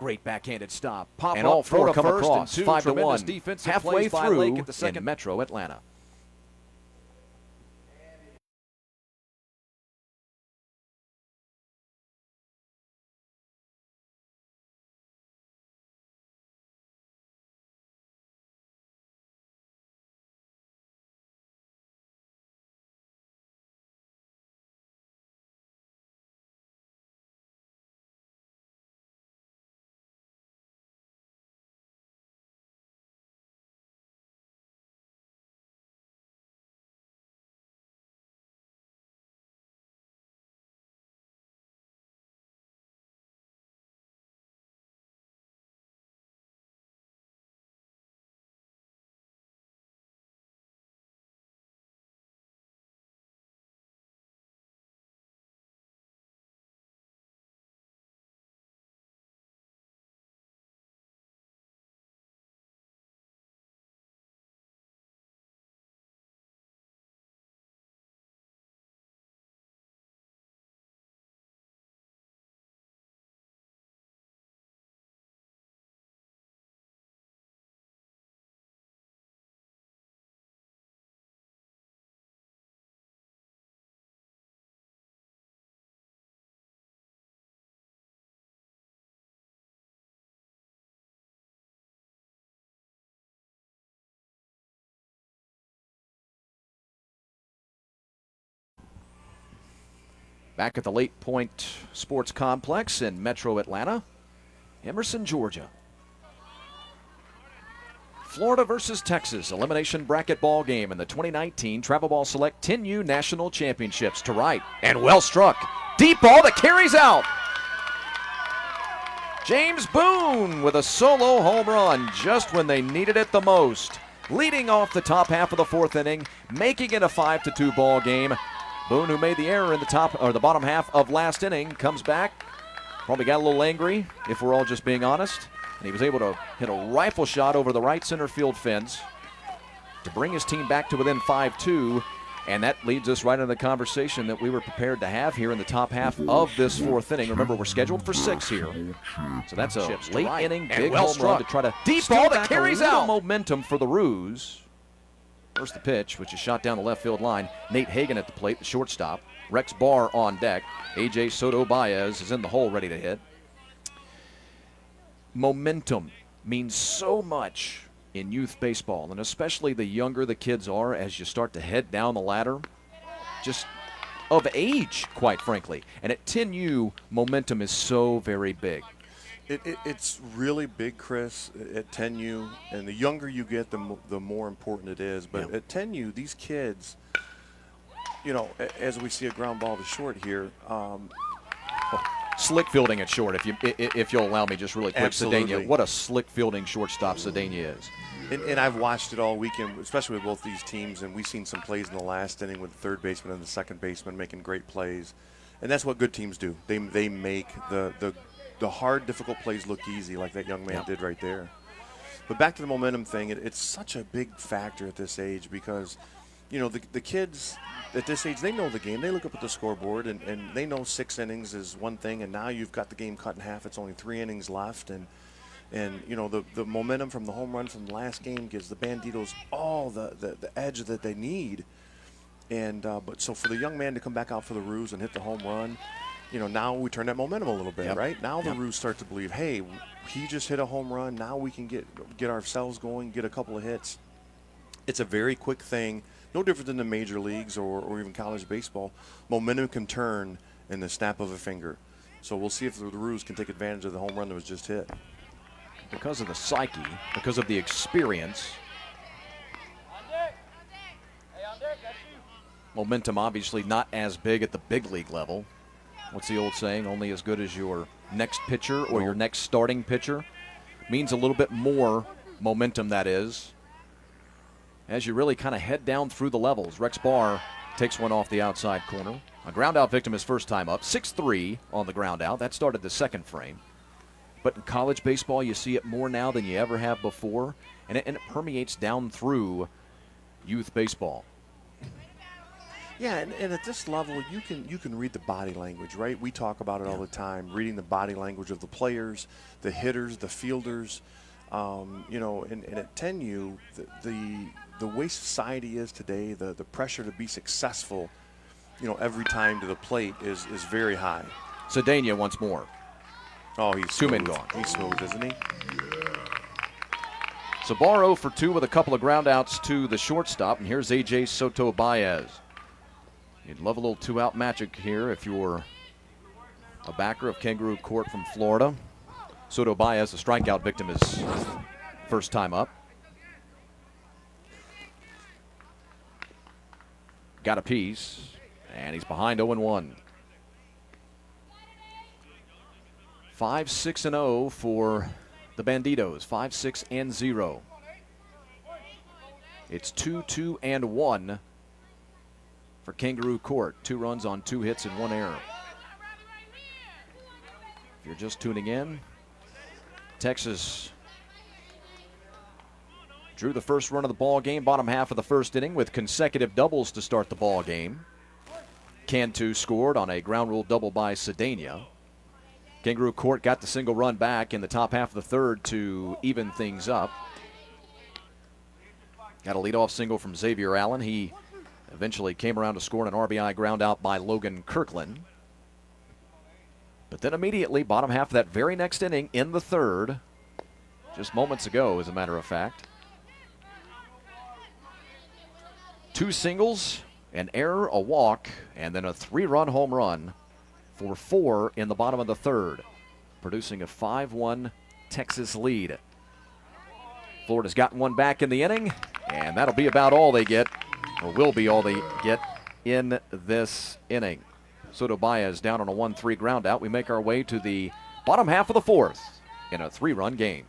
Great backhanded stop. Pop And up, all four throw to come first across. and 2. 5-1. Tremendous defensive Halfway plays by through Lake at the second. in Metro Atlanta. Back at the Lake Point Sports Complex in Metro Atlanta, Emerson, Georgia. Florida versus Texas, elimination bracket ball game in the 2019 TravelBall Select 10U National Championships. To right, and well struck. Deep ball that carries out. James Boone with a solo home run just when they needed it the most. Leading off the top half of the fourth inning, making it a 5-2 ball game. Boone, who made the error in the bottom half of last inning, comes back. Probably got a little angry, if we're all just being honest. And he was able to hit a rifle shot over the right center field fence to bring his team back to within 5-2. And that leads us right into the conversation that we were prepared to have here in the top half of this fourth inning. Remember, we're scheduled for 6 here. So that's a late inning, big home run to try to deep ball that carries out. Momentum for the Roos. First the pitch, which is shot down the left field line. Nate Hagan at the plate, the shortstop. Rex Barr on deck. A.J. Soto Baez is in the hole ready to hit. Momentum means so much in youth baseball, and especially the younger the kids are as you start to head down the ladder, just of age, quite frankly. And at 10U, momentum is so very big. It's really big, Chris, at 10U, and the younger you get, the more important it is. But at 10U, these kids, you know, as we see a ground ball to short here. Slick fielding at short, if you'll allow me just really quick. Absolutely. Cedena, what a slick fielding shortstop Cedena is. And I've watched it all weekend, especially with both these teams, and we've seen some plays in the last inning with the third baseman and the second baseman making great plays. And that's what good teams do. They make the hard, difficult plays look easy, like that young man did right there. But back to the momentum thing, it's such a big factor at this age because, you know, the kids at this age, they know the game. They look up at the scoreboard, and they know 6 innings is one thing, and now you've got the game cut in half. It's only 3 innings left, and you know, the momentum from the home run from the last game gives the Banditos all the edge that they need. And but so for the young man to come back out for the Roos and hit the home run, you know, now we turn that momentum a little bit, right? Now the Roos start to believe, hey, he just hit a home run. Now we can get ourselves going, get a couple of hits. It's a very quick thing, no different than the major leagues or even college baseball. Momentum can turn in the snap of a finger. So we'll see if the Roos can take advantage of the home run that was just hit. Because of the psyche, because of the experience. Momentum obviously not as big at the big league level. What's the old saying? Only as good as your next pitcher or your next starting pitcher. Means a little bit more momentum, that is, as you really kind of head down through the levels. Rex Barr takes one off the outside corner. A ground out victim his first time up. 6-3 on the ground out. That started the second frame. But in college baseball, you see it more now than you ever have before, and it permeates down through youth baseball. Yeah, and at this level, you can read the body language, right? We talk about it all the time, reading the body language of the players, the hitters, the fielders. You know, and at 10U, the way society is today, the pressure to be successful, you know, every time to the plate is very high. Cedena once more. Oh, he's Two men smooth. gone. He's smooth, isn't he? Sabaro for 2 with a couple of ground outs to the shortstop, and here's A.J. Soto Baez. You'd love a little 2-out magic here if you're a backer of Kangaroo Court from Florida. Soto Baez, a strikeout victim, his first time up. Got a piece, and he's behind 0-1. 5-6-0 for the Banditos. 5-6-0. It's 2-2-1 for Kangaroo Court. 2 runs on 2 hits and 1 error. If you're just tuning in, Texas drew the first run of the ball game, bottom half of the first inning, with consecutive doubles to start the ball game. Cantu scored on a ground rule double by Cedena. Kangaroo Court got the single run back in the top half of the third to even things up. Got a leadoff single from Xavier Allen. He eventually came around to score an RBI ground out by Logan Kirkland. But then immediately, bottom half of that very next inning in the third, just moments ago, as a matter of fact, 2 singles, an error, a walk, and then a 3-run home run for 4 in the bottom of the third, producing a 5-1 Texas lead. Florida's gotten one back in the inning, and that'll be about all they get, or will be all they get in this inning. Soto Baez down on a 1-3 ground out. We make our way to the bottom half of the fourth in a 3-run game.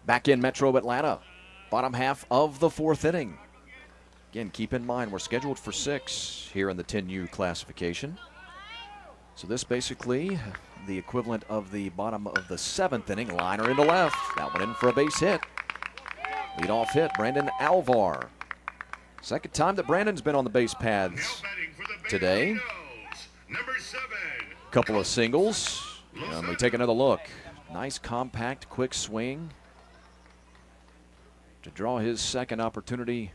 Back in Metro Atlanta, bottom half of the fourth inning. Again, keep in mind we're scheduled for 6 here in the 10U classification. So this basically the equivalent of the bottom of the 7th inning. Liner into left. That one in for a base hit. Leadoff hit, Brandon Alvar. Second time that Brandon's been on the base paths today. Couple of singles. And we take another look. Nice, compact, quick swing to draw his second opportunity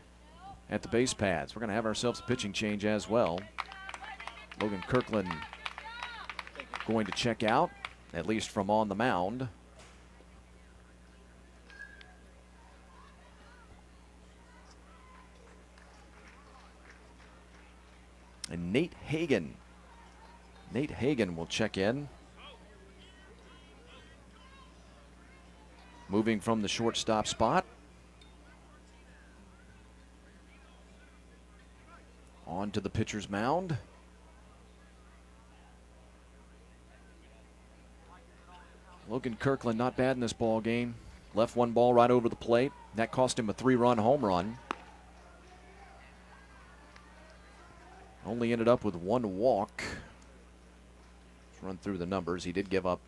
at the base paths. We're going to have ourselves a pitching change as well. Logan Kirkland going to check out, at least from on the mound. And Nate Hagan will check in. Moving from the shortstop spot. On to the pitcher's mound. Logan Kirkland not bad in this ball game. Left one ball right over the plate. That cost him a 3-run home run. Only ended up with 1 walk. Let's run through the numbers. He did give up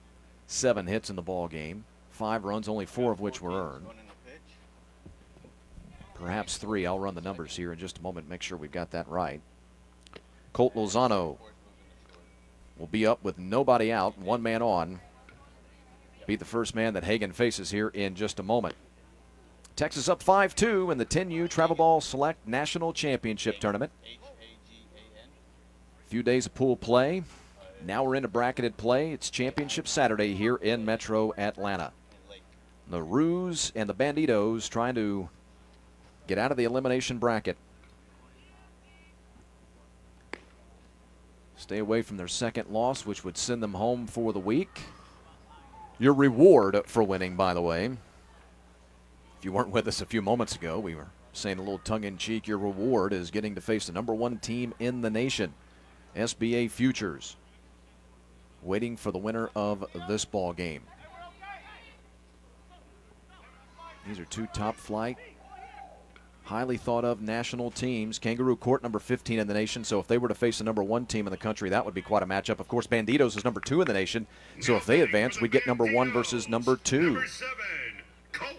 7 hits in the ball game. 5 runs, only 4 of which were earned. Perhaps 3. I'll run the numbers here in just a moment, make sure we've got that right. Colt Lozano will be up with nobody out, 1 man on. Be the first man that Hagan faces here in just a moment. Texas up 5-2 in the 10U TravelBall Select National Championship Tournament. A few days of pool play. Now we're into bracketed play. It's Championship Saturday here in Metro Atlanta. The Roos and the Banditos trying to get out of the elimination bracket. Stay away from their second loss, which would send them home for the week. Your reward for winning, by the way. If you weren't with us a few moments ago, we were saying a little tongue-in-cheek, your reward is getting to face the #1 team in the nation, SBA Futures, waiting for the winner of this ball game. These are 2 top-flight, highly thought-of national teams. Kangaroo Court, number 15 in the nation, so if they were to face the #1 team in the country, that would be quite a matchup. Of course, Banditos is number 2 in the nation, so if they advance, we get #1 versus number 2. Number 7, Colt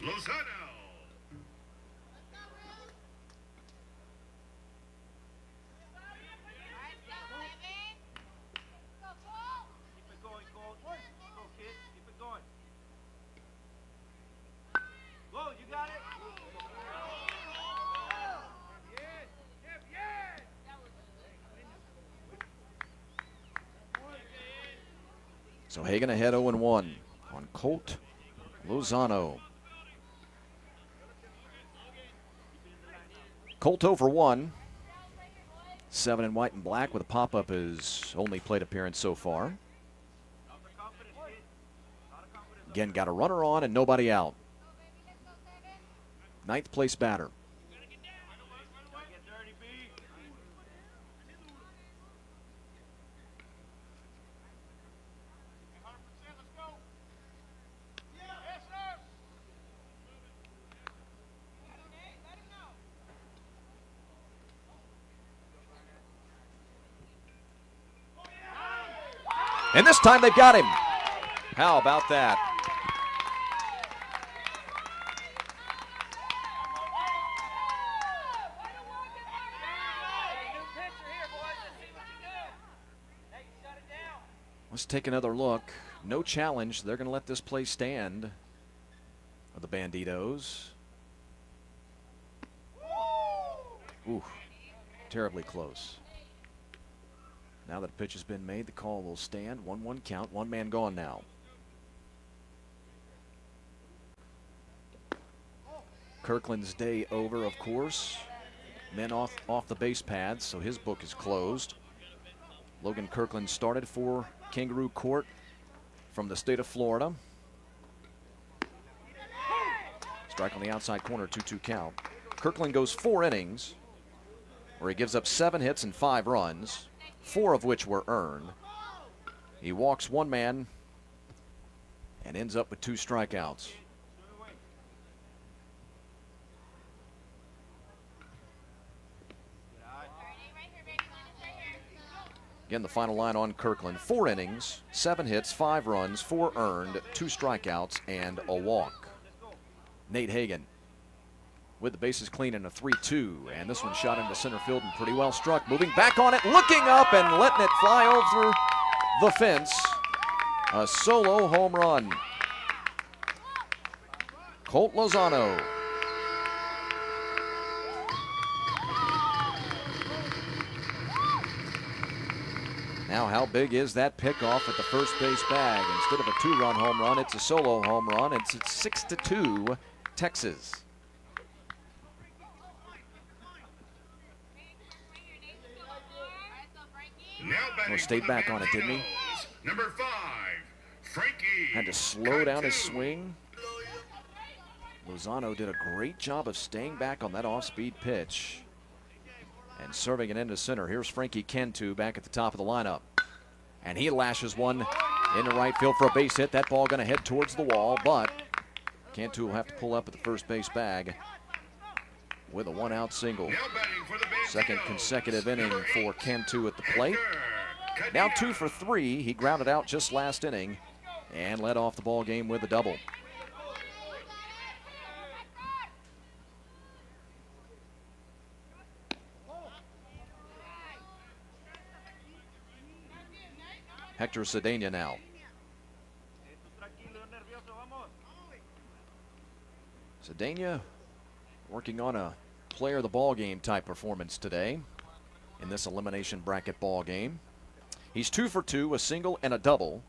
Lozano. So Hagan ahead 0-1 on Colt Lozano. Colt over 1. 7 in white and black with a pop-up, his only plate appearance so far. Again, got a runner on and nobody out. 9th place batter. And this time they've got him. How about that? Let's take another look. No challenge. They're going to let this play stand. The Banditos. Ooh, terribly close. Now that a pitch has been made, the call will stand. 1-1 count, 1 man gone now. Kirkland's day over, of course. Men off the base pads, so his book is closed. Logan Kirkland started for Kangaroo Court from the state of Florida. Strike on the outside corner, 2-2 count. Kirkland goes 4 innings, where he gives up 7 hits and 5 runs. 4 of which were earned. He walks 1 man and ends up with 2 strikeouts. Again, the final line on Kirkland: 4 innings, 7 hits, 5 runs, 4 earned, 2 strikeouts, and a walk. Nate Hagan with the bases clean in a 3-2, and this one shot into center field and pretty well struck. Moving back on it, looking up and letting it fly over the fence. A solo home run. Colt Lozano. Now, how big is that pickoff at the first base bag? Instead of a 2-run home run, it's a solo home run. It's 6-2 Texas. Oh, stayed back on it, didn't he? Number 5, Frankie. Had to slow down his swing. Lozano did a great job of staying back on that off-speed pitch and serving it into center. Here's Frankie Cantu back at the top of the lineup. And he lashes one Into right field for a base hit. That ball going to head towards the wall, but Cantu will have to pull up at the first base bag with a one-out single. Now batting for the Banditos. Second consecutive inning Number for 8, Cantu at the plate. Hector Now Cadillo. 2 for 3. He grounded out just last inning and led off the ball game with a double. Hector Cedena now. Cedena working on a player of the ball game type performance today in this elimination bracket ball game. He's 2 for 2, a single and a double,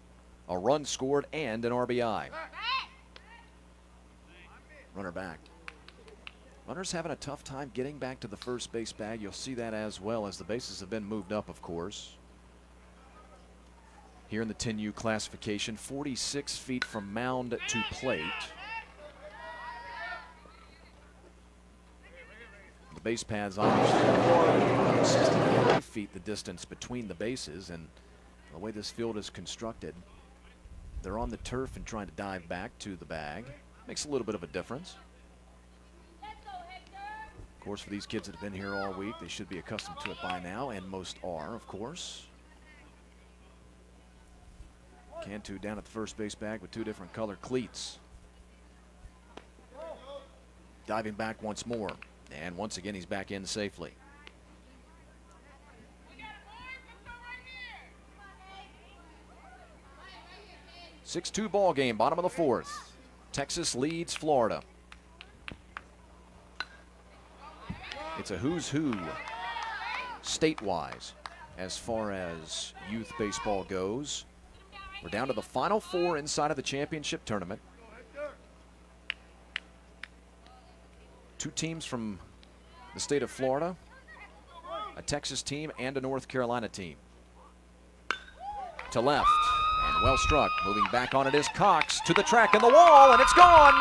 a run scored and an RBI. Runner back. Runner's having a tough time getting back to the first base bag. You'll see that as well as the bases have been moved up, of course. Here in the 10U classification, 46 feet from mound to plate. The base paths obviously about 65 feet the distance between the bases, and the way this field is constructed, they're on the turf and trying to dive back to the bag. Makes a little bit of a difference. Of course, for these kids that have been here all week, they should be accustomed to it by now, and most are, of course. Cantu down at the first base bag with 2 different color cleats. Diving back once more. And once again, he's back in safely. Six-2 ball game, bottom of the 4th. Texas leads Florida. It's a who's who state-wise as far as youth baseball goes. We're down to the final 4 inside of the championship tournament. 2 teams from the state of Florida, a Texas team and a North Carolina team. To left, and well struck. Moving back on it is Cox to the track and the wall, and it's gone.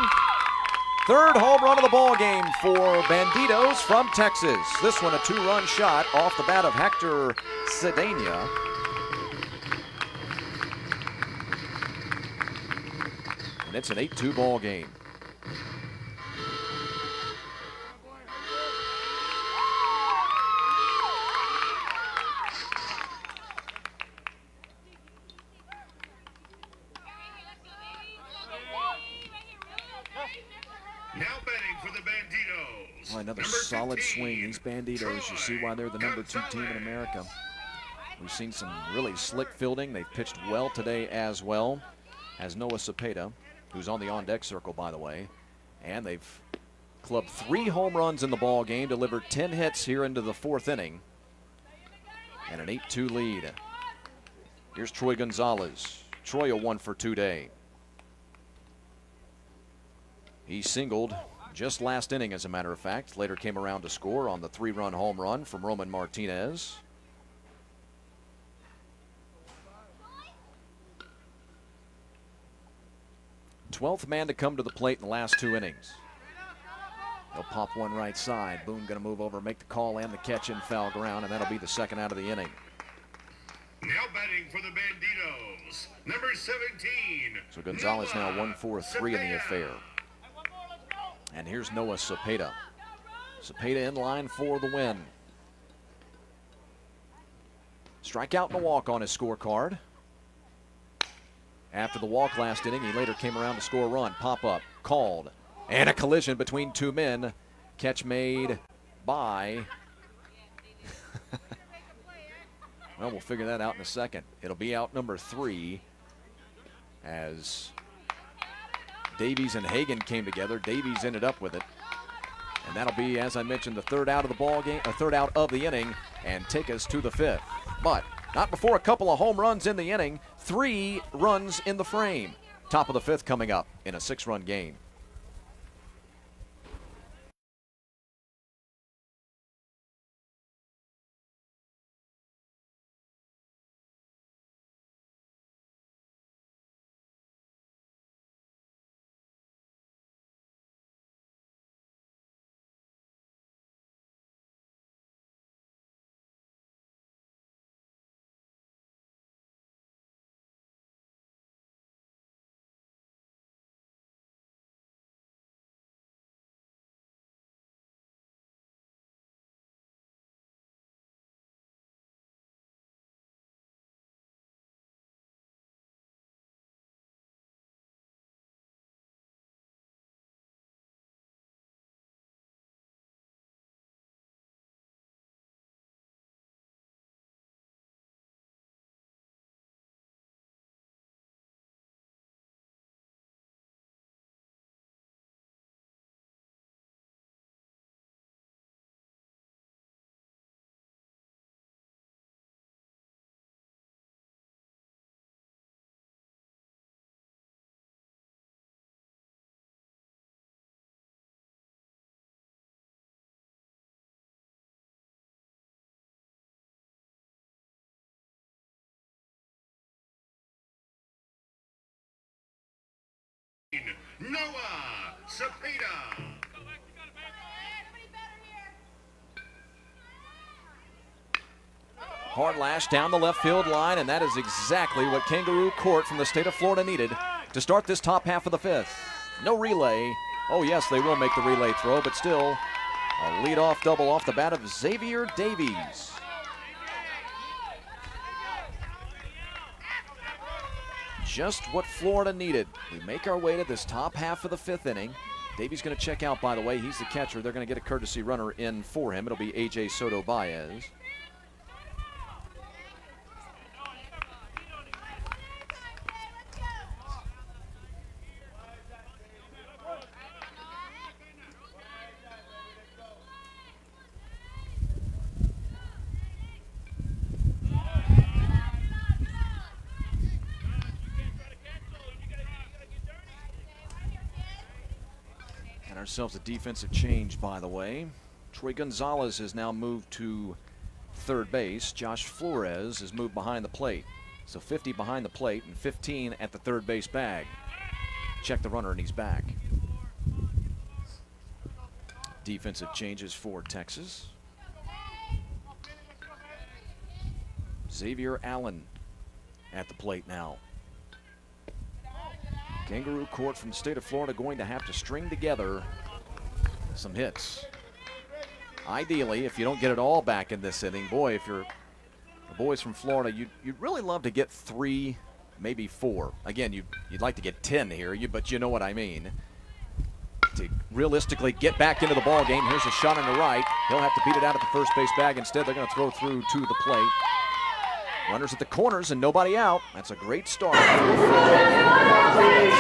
3rd home run of the ball game for Banditos from Texas. This one a 2-run shot off the bat of Hector Cedena. And it's an 8-2 ball game. Now batting for the Banditos. Well, another Number solid 15, swing. These Banditos, you see why they're the number 2 team in America. We've seen some really slick fielding. They've pitched well today as well as Noah Cepeda, who's on the on-deck circle, by the way. And they've clubbed 3 home runs in the ball game, delivered 10 hits here into the 4th inning, and an 8-2 lead. Here's Troy Gonzalez. Troy a 1 for 2 day. He singled just last inning, as a matter of fact. Later came around to score on the 3-run home run from Roman Martinez. Twelfth man to come to the plate in the last 2 innings. He'll pop one right side. Boone going to move over, make the call and the catch in foul ground, and that'll be the 2nd out of the inning. Now batting for the Banditos, number 17. So Gonzalez now 1 for 3 in the affair. And here's Noah Cepeda. Cepeda in line for the win. Strikeout and a walk on his scorecard. After the walk last inning, he later came around to score a run. Pop-up, called, and a collision between 2 men. Catch made by... well, we'll figure that out in a second. It'll be out number 3 as Davies and Hagan came together. Davies ended up with it. And that'll be, as I mentioned, the 3rd out of the ball game, 3rd out of the inning, and take us to the 5th. But not before a couple of home runs in the inning. 3 runs in the frame. Top of the 5th coming up in a 6-run game. Noah Cepeda. Hard lash down the left field line, and that is exactly what Kangaroo Court from the state of Florida needed to start this top half of the fifth. No relay. Oh, yes, they will make the relay throw, but still a leadoff double off the bat of Xavier Davies. Just what Florida needed. We make our way to this top half of the fifth inning. Davies going to check out, by the way. He's the catcher. They're going to get a courtesy runner in for him. It'll be A.J. Soto Baez. Ourselves a defensive change, by the way. Troy Gonzalez has now moved to third base. Josh Flores has moved behind the plate. So 50 behind the plate and 15 at the third base bag. Check the runner and he's back. Defensive changes for Texas. Xavier Allen at the plate now. Kangaroo Court from the state of Florida going to have to string together some hits. Ideally, if you don't get it all back in this inning, boy, if you're the boys from Florida, you'd really love to get 3, maybe 4. Again, you'd like to get 10 here, but you know what I mean. To realistically get back into the ball game, here's a shot on the right. He'll have to beat it out at the first base bag. Instead, they're going to throw through to the plate. Runners at the corners and nobody out. That's a great start.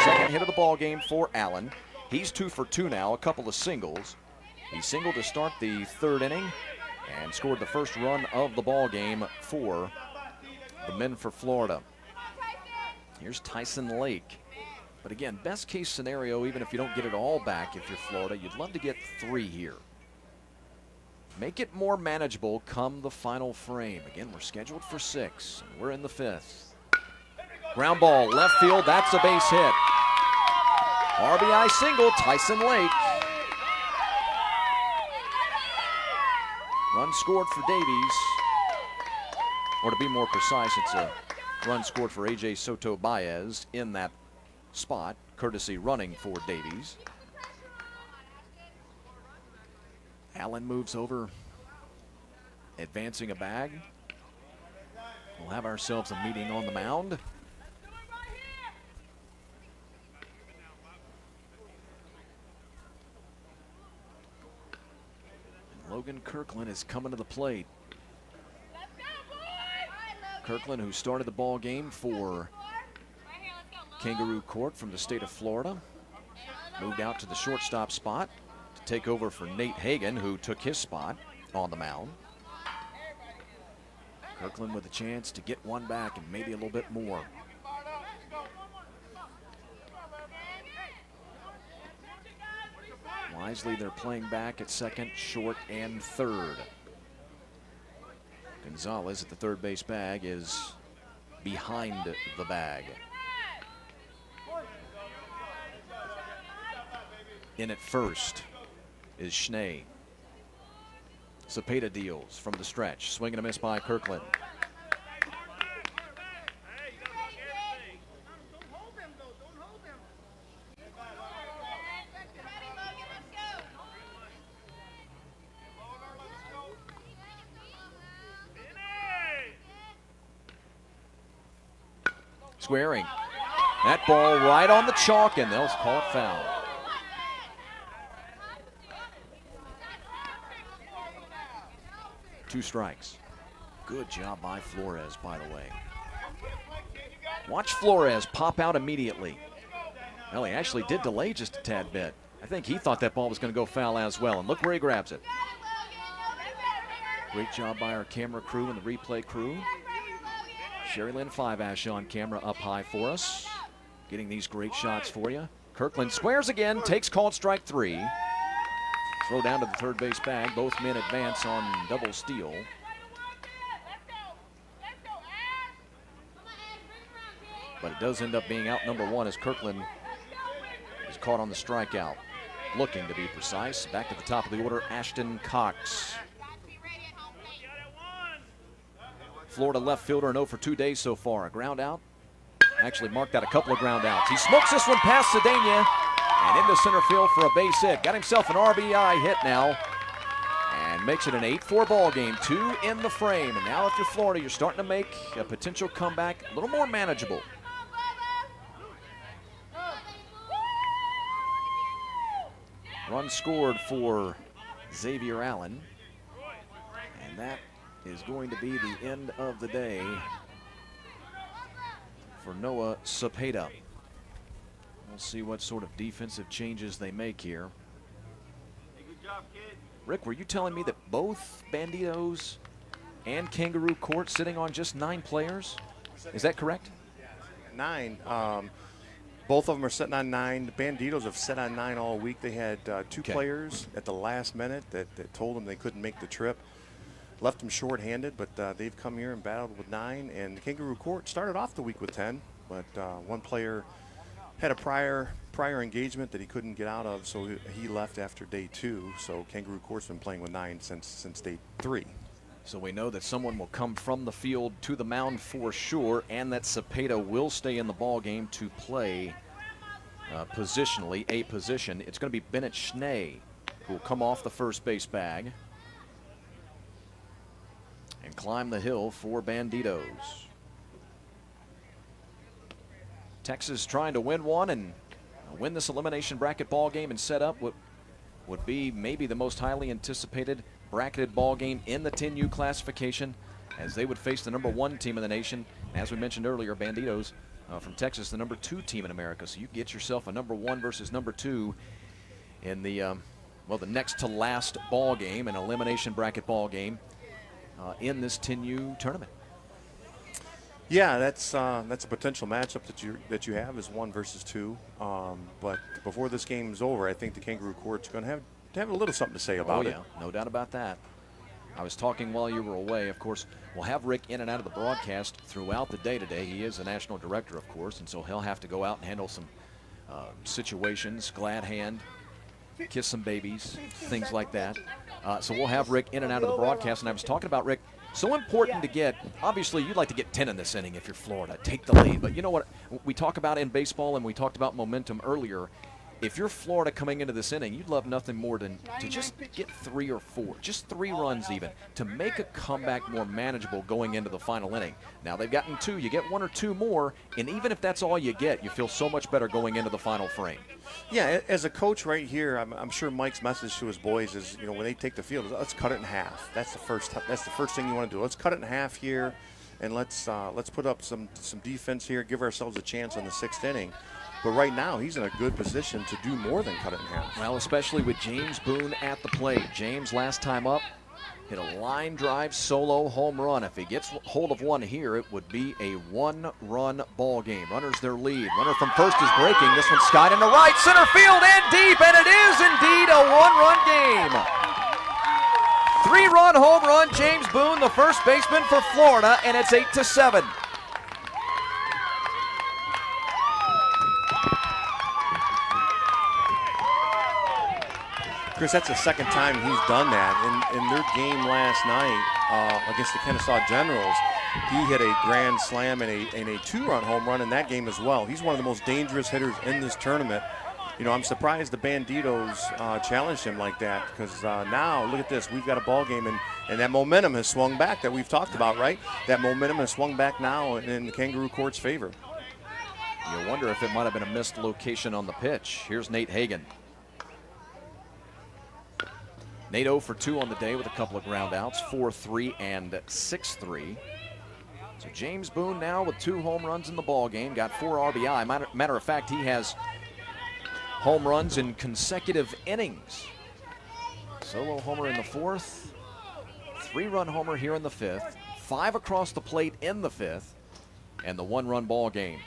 Second hit of the ball game for Allen. He's 2 for 2 now, a couple of singles. He singled to start the third inning and scored the first run of the ball game for the men for Florida. Here's Tyson Lake. But again, best case scenario, even if you don't get it all back, if you're Florida, you'd love to get 3 here. Make it more manageable come the final frame. Again, we're scheduled for 6. And we're in the 5th. Ground ball, left field, that's a base hit. RBI single, Tyson Lake. Run scored for Davies. Or to be more precise, it's a run scored for A.J. Soto Baez in that spot, courtesy running for Davies. Allen moves over, advancing a bag. We'll have ourselves a meeting on the mound. And Logan Kirkland is coming to the plate. Kirkland, who started the ball game for Kangaroo Court from the state of Florida, moved out to the shortstop spot to take over for Nate Hagan, who took his spot on the mound. Kirkland with a chance to get one back and maybe a little bit more. Wisely, they're playing back at second, short, and third. Gonzalez at the third base bag is behind the bag. In at first is Schnee. Cepeda deals from the stretch. Swing and a miss by Kirkland. Squaring. That ball right on the chalk, and they'll call it foul. Two strikes. Good job by Flores, by the way. Watch Flores pop out immediately. Well, he actually did delay just a tad bit. I think he thought that ball was going to go foul as well, and look where he grabs it. Great job by our camera crew and the replay crew. Sherry Lynn Five-Ash on camera up high for us, getting these great shots for you. Kirkland squares again, takes called strike 3. Throw down to the third base bag. Both men advance on double steal. But it does end up being out number 1 as Kirkland caught on the strikeout. Looking to be precise. Back to the top of the order, Ashton Cox. Florida left fielder, an 0 for 2 days so far. A ground out. Actually marked out a couple of ground outs. He smokes this one past Cedena and into center field for a base hit. Got himself an RBI hit now and makes it an 8-4 ball game. 2 in the frame. And now if you're Florida, you're starting to make a potential comeback a little more manageable. Run scored for Xavier Allen. And that is going to be the end of the day for Noah Cepeda. We'll see what sort of defensive changes they make here. Hey, good job, kid. Rick, were you telling me that both Banditos and Kangaroo Court sitting on just 9 players? Is that correct? 9. Both of them are sitting on 9. The Banditos have sat on 9 all week. They had 2 players at the last minute that told them they couldn't make the trip. Left them short-handed, but they've come here and battled with 9. And the Kangaroo Court started off the week with 10, but one player had a prior engagement that he couldn't get out of, so he left after day 2. So Kangaroo Court's been playing with 9 since day 3. So we know that someone will come from the field to the mound for sure, and that Cepeda will stay in the ball game to play positionally a position. It's going to be Bennett Schnee who will come off the first base bag and climb the hill for Banditos. Texas trying to win one and win this elimination bracket ball game and set up what would be maybe the most highly anticipated bracketed ball game in the 10U classification, as they would face the #1 team in the nation. As we mentioned earlier, Banditos from Texas, the #2 team in America. So you get yourself a #1 versus #2 in the the next to last ball game, an elimination bracket ball game in this 10U tournament. Yeah, that's a potential matchup that you have is 1 versus 2. But before this game is over, I think the Kangaroo Court's going to have a little something to say about it. Oh yeah, no doubt about that. I was talking while you were away. Of course, we'll have Rick in and out of the broadcast throughout the day today. He is the national director, of course, and so he'll have to go out and handle some situations, glad hand, kiss some babies, things like that. So we'll have Rick in and out of the broadcast. And I was talking about, Rick, so important to get, obviously you'd like to get 10 in this inning if you're Florida, take the lead. But you know what we talk about in baseball, and we talked about momentum earlier. If you're Florida coming into this inning, you'd love nothing more than to just get 3 or 4, just 3 runs even, to make a comeback more manageable going into the final inning. Now they've gotten 2, you get 1 or 2 more, and even if that's all you get, you feel so much better going into the final frame. Yeah, as a coach right here, I'm sure Mike's message to his boys is, when they take the field, let's cut it in half. That's the first thing you want to do. Let's cut it in half here, and let's put up some defense here, give ourselves a chance on the 6th inning. But right now, he's in a good position to do more than cut it in half. Well, especially with James Boone at the plate. James, last time up, hit a line drive solo home run. If he gets hold of one here, it would be a 1-run ball game. Runners their lead. Runner from first is breaking. This one's skied into right, center field, and deep, and it is indeed a 1-run game. 3-run home run, James Boone, the first baseman for Florida, and it's 8-7. Chris, that's the second time he's done that. In their game last night against the Kennesaw Generals, he hit a grand slam and a 2-run home run in that game as well. He's one of the most dangerous hitters in this tournament. I'm surprised the Banditos challenged him like that, because now, look at this. We've got a ball game, and that momentum has swung back that we've talked about, right? That momentum has swung back now in the Kangaroo Court's favor. You wonder if it might have been a missed location on the pitch. Here's Nate Hagan. Nate 0 for 2 on the day with a couple of ground outs, 4-3 and 6-3. So James Boone now with 2 home runs in the ball game, got 4 RBI. Matter of fact, he has home runs in consecutive innings. Solo homer in the 4th, 3-run homer here in the 5th, 5 across the plate in the 5th, and the 1-run ball game.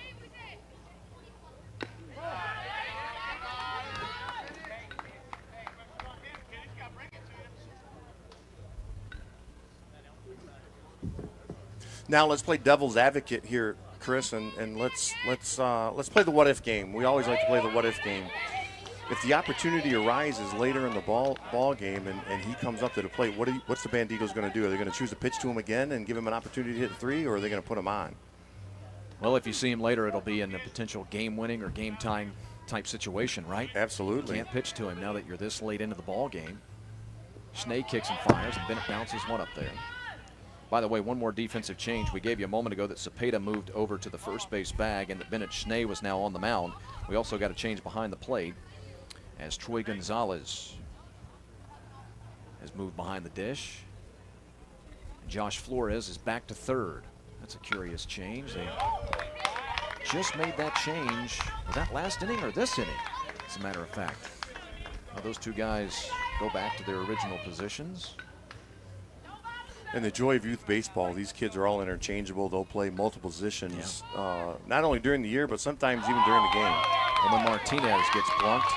Now let's play devil's advocate here, Chris, and let's play the what if game. We always like to play the what if game. if the opportunity arises later in the ball game and he comes up to the plate, what's the Banditos going to do? Are they going to choose to pitch to him again and give him an opportunity to hit a 3, or are they going to put him on? Well, if you see him later, it'll be in a potential game-winning or game-tying type situation, right? Absolutely. Can't pitch to him now that you're this late into the ball game. Schnee kicks and fires, and Bennett bounces one up there. By the way, one more defensive change. We gave you a moment ago that Cepeda moved over to the first base bag and that Bennett Schnee was now on the mound. We also got a change behind the plate as Troy Gonzalez has moved behind the dish. Josh Flores is back to third. That's a curious change. They just made that change. Was that last inning or this inning, as a matter of fact? Well, those two guys go back to their original positions. And the joy of youth baseball, these kids are all interchangeable. They'll play multiple positions, not only during the year, but sometimes even during the game. And when Martinez gets blunked,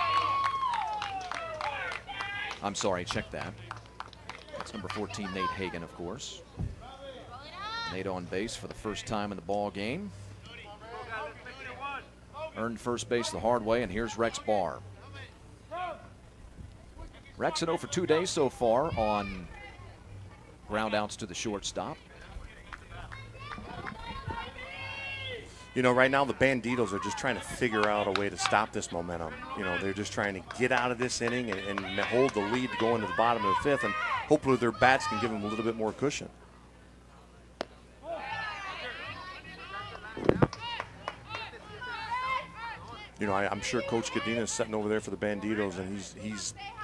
I'm sorry, check that. That's number 14, Nate Hagan, of course. Nate on base for the first time in the ball game. Earned first base the hard way, and here's Rex Barr. Rex at 0 for 2 days so far on ground outs to the shortstop. You know, right now the Banditos are just trying to figure out a way to stop this momentum. You know, they're just trying to get out of this inning and hold the lead to go into the bottom of the fifth, and hopefully their bats can give them a little bit more cushion. You know, I'm sure Coach Cadena is sitting over there for the Banditos, and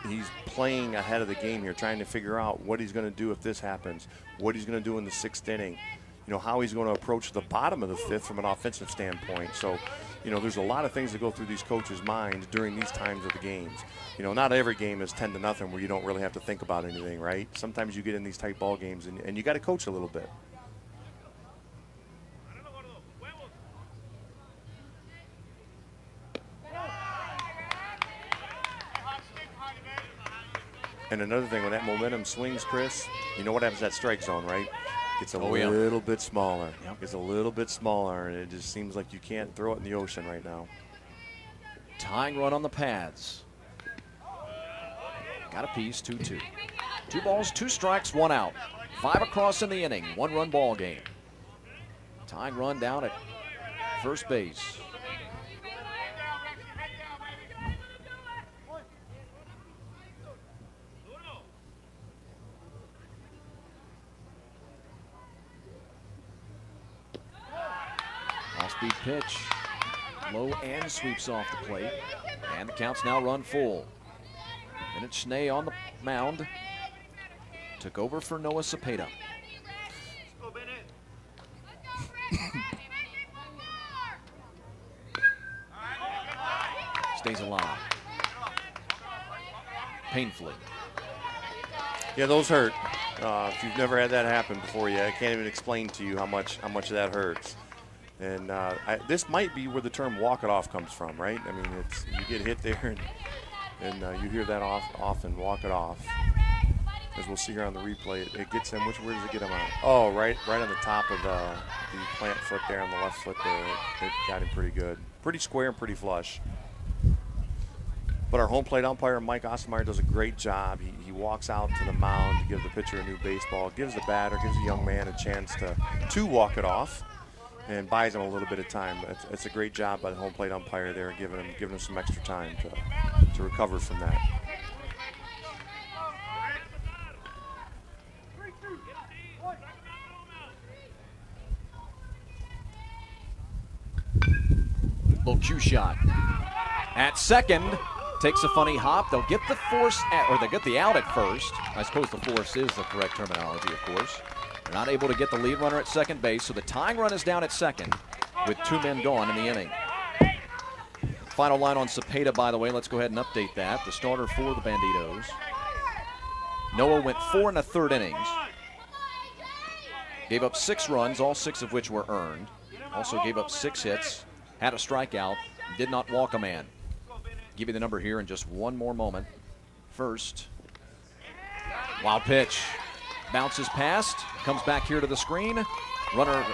he's playing ahead of the game here, trying to figure out what he's going to do if this happens, what he's going to do in the 6th inning, you know, how he's going to approach the bottom of the 5th from an offensive standpoint. So, you know, there's a lot of things that go through these coaches' minds during these times of the games. You know, not every game is 10-0 where you don't really have to think about anything, right? Sometimes you get in these tight ball games, and you got to coach a little bit. And another thing, when that momentum swings, Chris, you know what happens to that strike zone, right? Gets a little bit smaller. Yep. Gets a little bit smaller, and it just seems like you can't throw it in the ocean right now. Tying run on the pads. Got a piece, 2-2. 2 balls, 2 strikes, 1 out. 5 across in the inning, 1-run ball game. Tying run down at first base. Off-speed pitch, low and sweeps off the plate, and the count's now run full. Bennett Schnee on the mound, took over for Noah Cepeda. Stays alive, painfully. Yeah, those hurt. If you've never had that happen before, I can't even explain to you how much that hurts. And this might be where the term "walk it off" comes from, right? I mean, it's you get hit there, and you hear that often, "walk it off." As we'll see here on the replay, it gets him. Where does it get him on? Oh, right on the top of the plant foot there, on the left foot there. It got him pretty good, pretty square and pretty flush. But our home plate umpire, Mike Ostermeyer, does a great job. He walks out to the mound to give the pitcher a new baseball, gives the batter, gives the young man a chance to walk it off, and buys him a little bit of time. It's a great job by the home plate umpire there, giving him some extra time to recover from that. Little cue shot. At second, takes a funny hop. They'll get the force, or they'll get the out at first. I suppose the force is the correct terminology, of course. They're not able to get the lead runner at second base, so the tying run is down at second with 2 men gone in the inning. Final line on Cepeda, by the way. Let's go ahead and update that. The starter for the Banditos. Noah went 4 1/3 innings. Gave up 6 runs, all 6 of which were earned. Also gave up 6 hits, had a strikeout, did not walk a man. Give you the number here in just one more moment. First, wild pitch. Bounces past, comes back here to the screen. Runner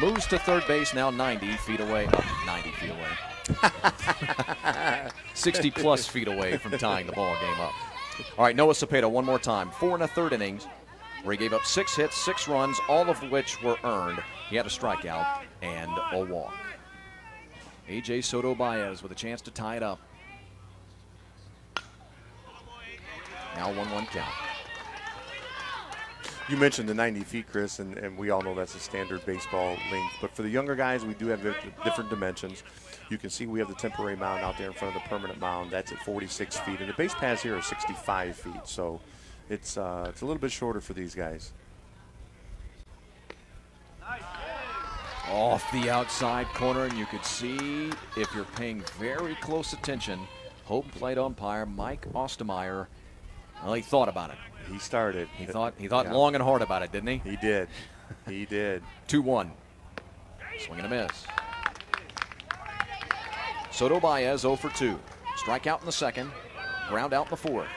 Moves to third base, now 90 feet away. 90 feet away. 60 plus feet away from tying the ball game up. All right, Noah Cepeda one more time. 4 1/3 innings where he gave up 6 hits, 6 runs, all of which were earned. He had a strikeout and a walk. A.J. Soto Baez with a chance to tie it up. Now 1-1 count. You mentioned the 90 feet, Chris, and we all know that's a standard baseball length. But for the younger guys, we do have different dimensions. You can see we have the temporary mound out there in front of the permanent mound. That's at 46 feet. And the base paths here are 65 feet. So it's a little bit shorter for these guys. Off the outside corner, and you could see, if you're paying very close attention, home plate umpire Mike Ostermeyer, well, he thought about it. He started. He thought long and hard about it, didn't he? He did. He did. 2-1. Swing and a miss. Soto Baez 0 for 2. Strikeout in the second, ground out in the fourth.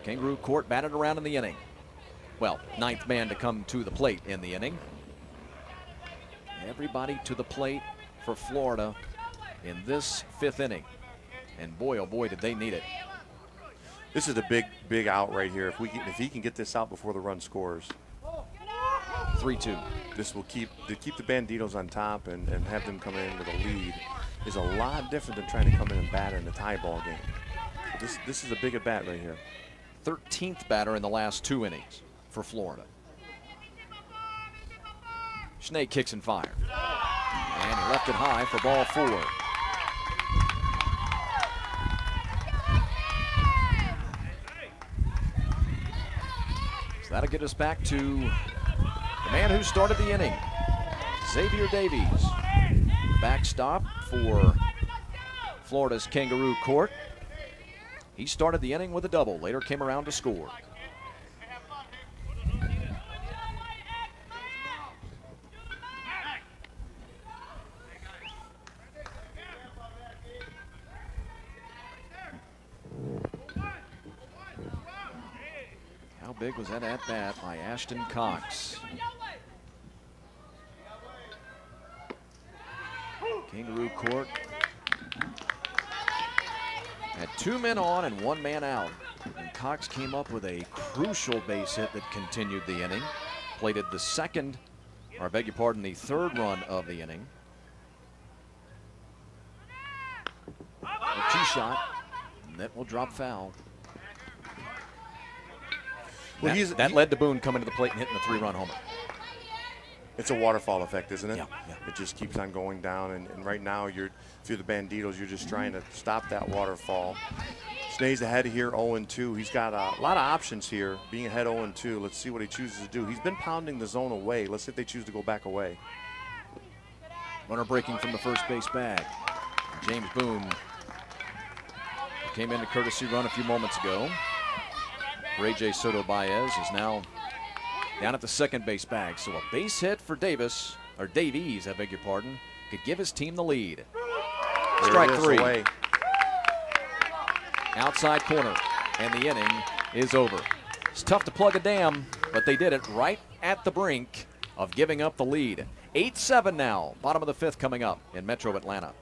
Kangaroo Court batted around in the inning. Well, 9th man to come to the plate in the inning. Everybody to the plate for Florida in this 5th inning. And boy, oh boy, did they need it. This is a big out right here. If he can get this out before the run scores. 3-2. This will keep the Banditos on top and have them come in with a lead is a lot different than trying to come in and bat in a tie ball game. This is a big at bat right here. 13th batter in the last 2 innings for Florida. Schnee kicks and fires. And he left it high for ball 4. So that'll get us back to the man who started the inning, Xavier Davies. Backstop for Florida's Kangaroo Court. He started the inning with a double, later came around to score. How big was that at bat by Ashton Cox? Kangaroo Court had 2 men on and 1 man out. And Cox came up with a crucial base hit that continued the inning. Plated the the 3rd run of the inning. A tee shot, and that will drop foul. Well, that led to Boone coming to the plate and hitting the 3-run homer. It's a waterfall effect, isn't it? Yeah. It just keeps on going down, and right now, if you're the Banditos, you're just trying to stop that waterfall. Schnee's ahead here, 0-2. He's got a lot of options here, being ahead 0-2. Let's see what he chooses to do. He's been pounding the zone away. Let's see if they choose to go back away. Runner breaking from the first base bag. James Boone came in a courtesy run a few moments ago. A.J. Soto Baez is now down at the second base bag. So a base hit for Davies, I beg your pardon, could give his team the lead. Strike 3. Away. Outside corner, and the inning is over. It's tough to plug a dam, but they did it right at the brink of giving up the lead. 8-7 now, bottom of the 5th coming up in Metro Atlanta.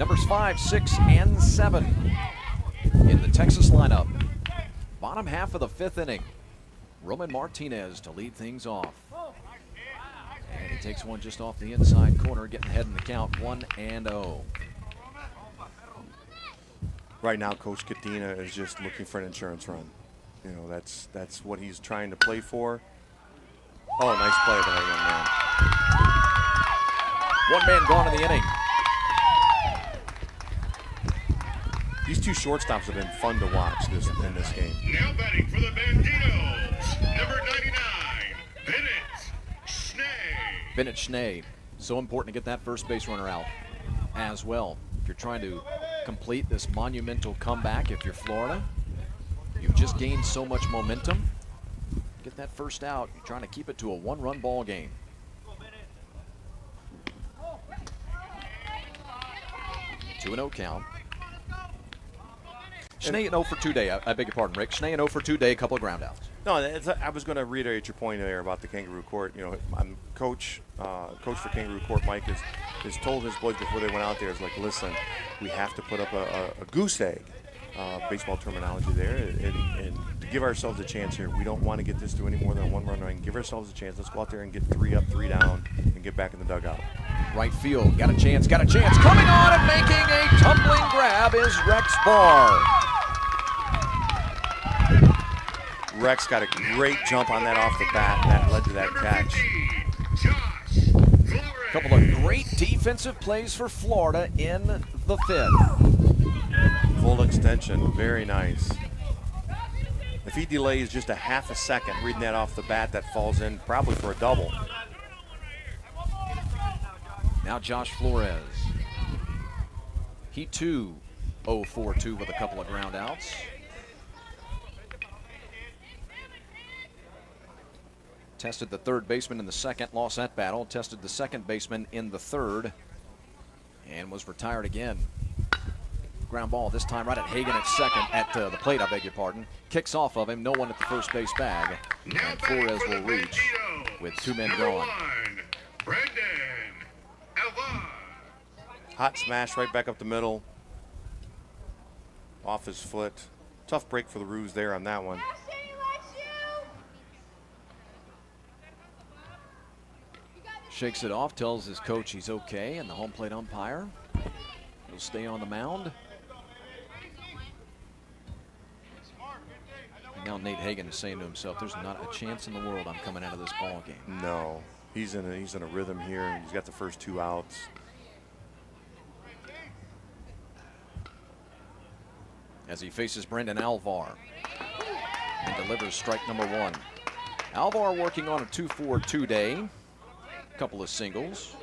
Numbers 5, 6, and 7 in the Texas lineup. Bottom half of the 5th inning. Roman Martinez to lead things off. And he takes one just off the inside corner, getting ahead in the count, 1-0. Right now, Coach Katina is just looking for an insurance run. You know, that's what he's trying to play for. Oh, nice play by that young man. One man gone in the inning. These two shortstops have been fun to watch in this game. Now batting for the Banditos, number 99, Bennett Schnee. So important to get that first base runner out as well. If you're trying to complete this monumental comeback, if you're Florida, you've just gained so much momentum. Get that first out. You're trying to keep it to a one-run ball game. Two and 0 count. Schnee an 0 for 2 day. I beg your pardon, Rick. Schnee an 0 for 2 day, a couple of ground outs. No, I was going to reiterate your point there about the Kangaroo Court. You know, coach for Kangaroo Court, Mike, has told his boys before they went out there, is like, listen, we have to put up a goose egg, baseball terminology there, and to give ourselves a chance here. We don't want to get this to any more than a one-run run. Give ourselves a chance. Let's go out there and get 3 up, 3 down, and get back in the dugout. Right field, got a chance. Coming on and making a tumbling grab is Rex Barr. Rex got a great jump on that off the bat, and that led to that catch. A couple of great defensive plays for Florida in the 5th. Full extension, very nice. If he delays just a half a second reading that off the bat, that falls in probably for a double. Now Josh Flores. He too 0 for 2 with a couple of ground outs. Tested the third baseman in the 2nd, lost that battle. Tested the 2nd baseman in the 3rd, and was retired again. Ground ball this time right at Hagan at 2nd, at the plate, I beg your pardon. Kicks off of him, no one at the first base bag, and Flores will reach with 2 men gone. Hot smash right back up the middle. Off his foot. Tough break for the Roos there on that one. Shakes it off, tells his coach he's okay, and the home plate umpire will stay on the mound. And now Nate Hagan is saying to himself, there's not a chance in the world I'm coming out of this ball game. No, he's in a rhythm here. He's got the first 2 outs. As he faces Brendan Alvar and delivers strike number 1. Alvar working on a 2 for 2 day. Couple of singles.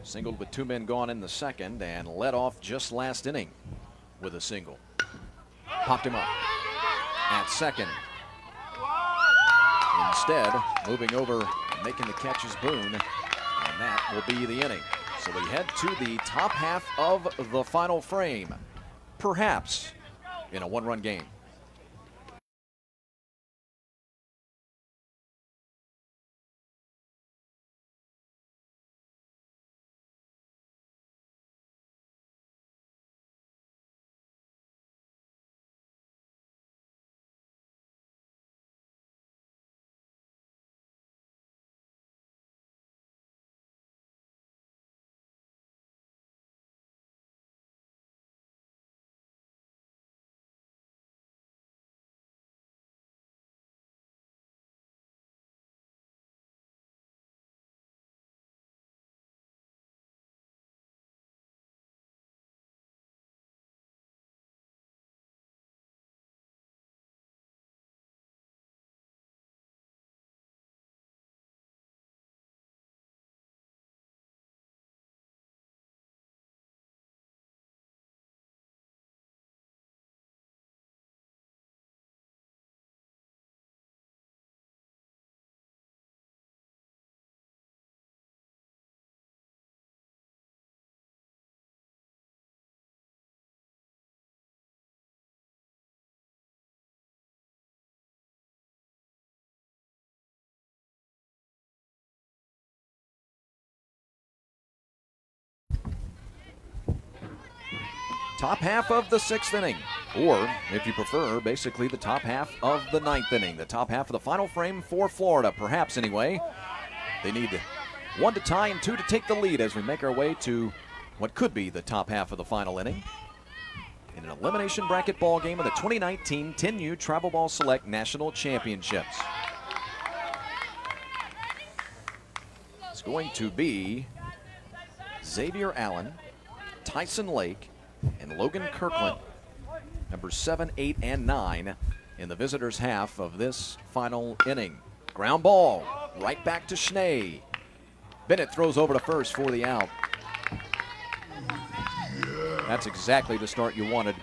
Singled with 2 men gone in the 2nd and led off just last inning with a single. Popped him up at 2nd. Instead, moving over and making the catch is Boone, and that will be the inning. So we head to the top half of the final frame, perhaps in a one-run game. top half of the 6th inning, or if you prefer, basically the top half of the 9th inning, the top half of the final frame for Florida, perhaps anyway. They need 1 to tie and 2 to take the lead as we make our way to what could be the top half of the final inning in an elimination bracket ball game of the 2019 10U TravelBall Select National Championships. It's going to be Xavier Allen, Tyson Lake, and Logan Kirkland, numbers 7, 8, and 9 in the visitors' half of this final inning. Ground ball, right back to Schnee. Bennett throws over to first for the out. That's exactly the start you wanted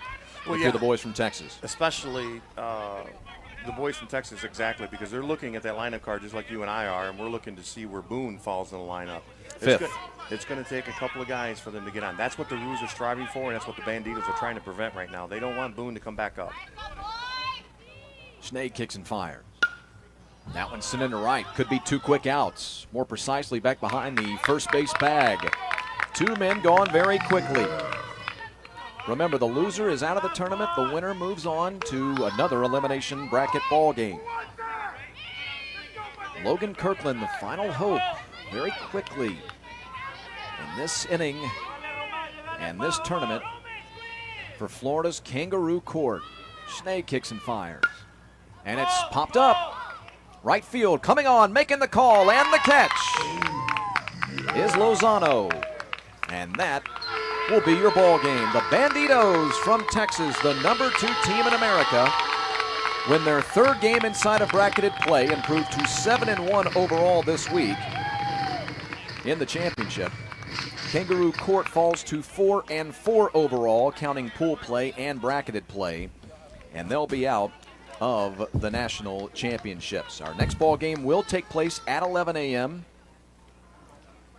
for the boys from Texas. Especially the boys from Texas, exactly, because they're looking at that lineup card just like you and I are, and we're looking to see where Boone falls in the lineup. It's going to take a couple of guys for them to get on. That's what the Roos are striving for, and that's what the Banditos are trying to prevent right now. They don't want Boone to come back up. Schnee kicks and fires. That one's sent into right. Could be 2 quick outs. More precisely, back behind the first base bag. 2 men gone very quickly. Remember, the loser is out of the tournament. The winner moves on to another elimination bracket ball game. Logan Kirkland, the final hope, very quickly in this inning and this tournament for Florida's Kangaroo Court. Schnee kicks and fires. And it's popped up. Right field, coming on, making the call, and the catch is Lozano. And that will be your ball game. The Banditos from Texas, the number 2 team in America, win their 3rd game inside of bracketed play, improved to 7-1 overall this week in the championship. Kangaroo Court falls to 4-4 overall, counting pool play and bracketed play, and they'll be out of the national championships. Our next ball game will take place at 11 a.m.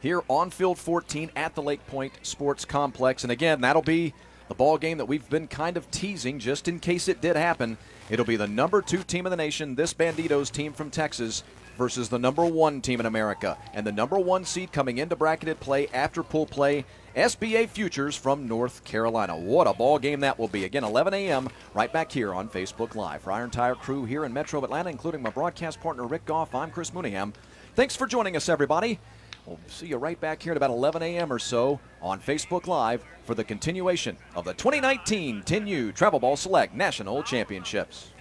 here on Field 14 at the Lake Point Sports Complex. And again, that'll be the ball game that we've been kind of teasing just in case it did happen. It'll be the number 2 team in the nation, this Banditos team from Texas, versus the number 1 team in America. And the number 1 seed coming into bracketed play after pool play, SBA Futures from North Carolina. What a ball game that will be. Again, 11 a.m. right back here on Facebook Live. For our entire crew here in Metro Atlanta, including my broadcast partner Rick Goff, I'm Chris Mooneyham. Thanks for joining us, everybody. We'll see you right back here at about 11 a.m. or so on Facebook Live for the continuation of the 2019 10U TravelBall Select National Championships.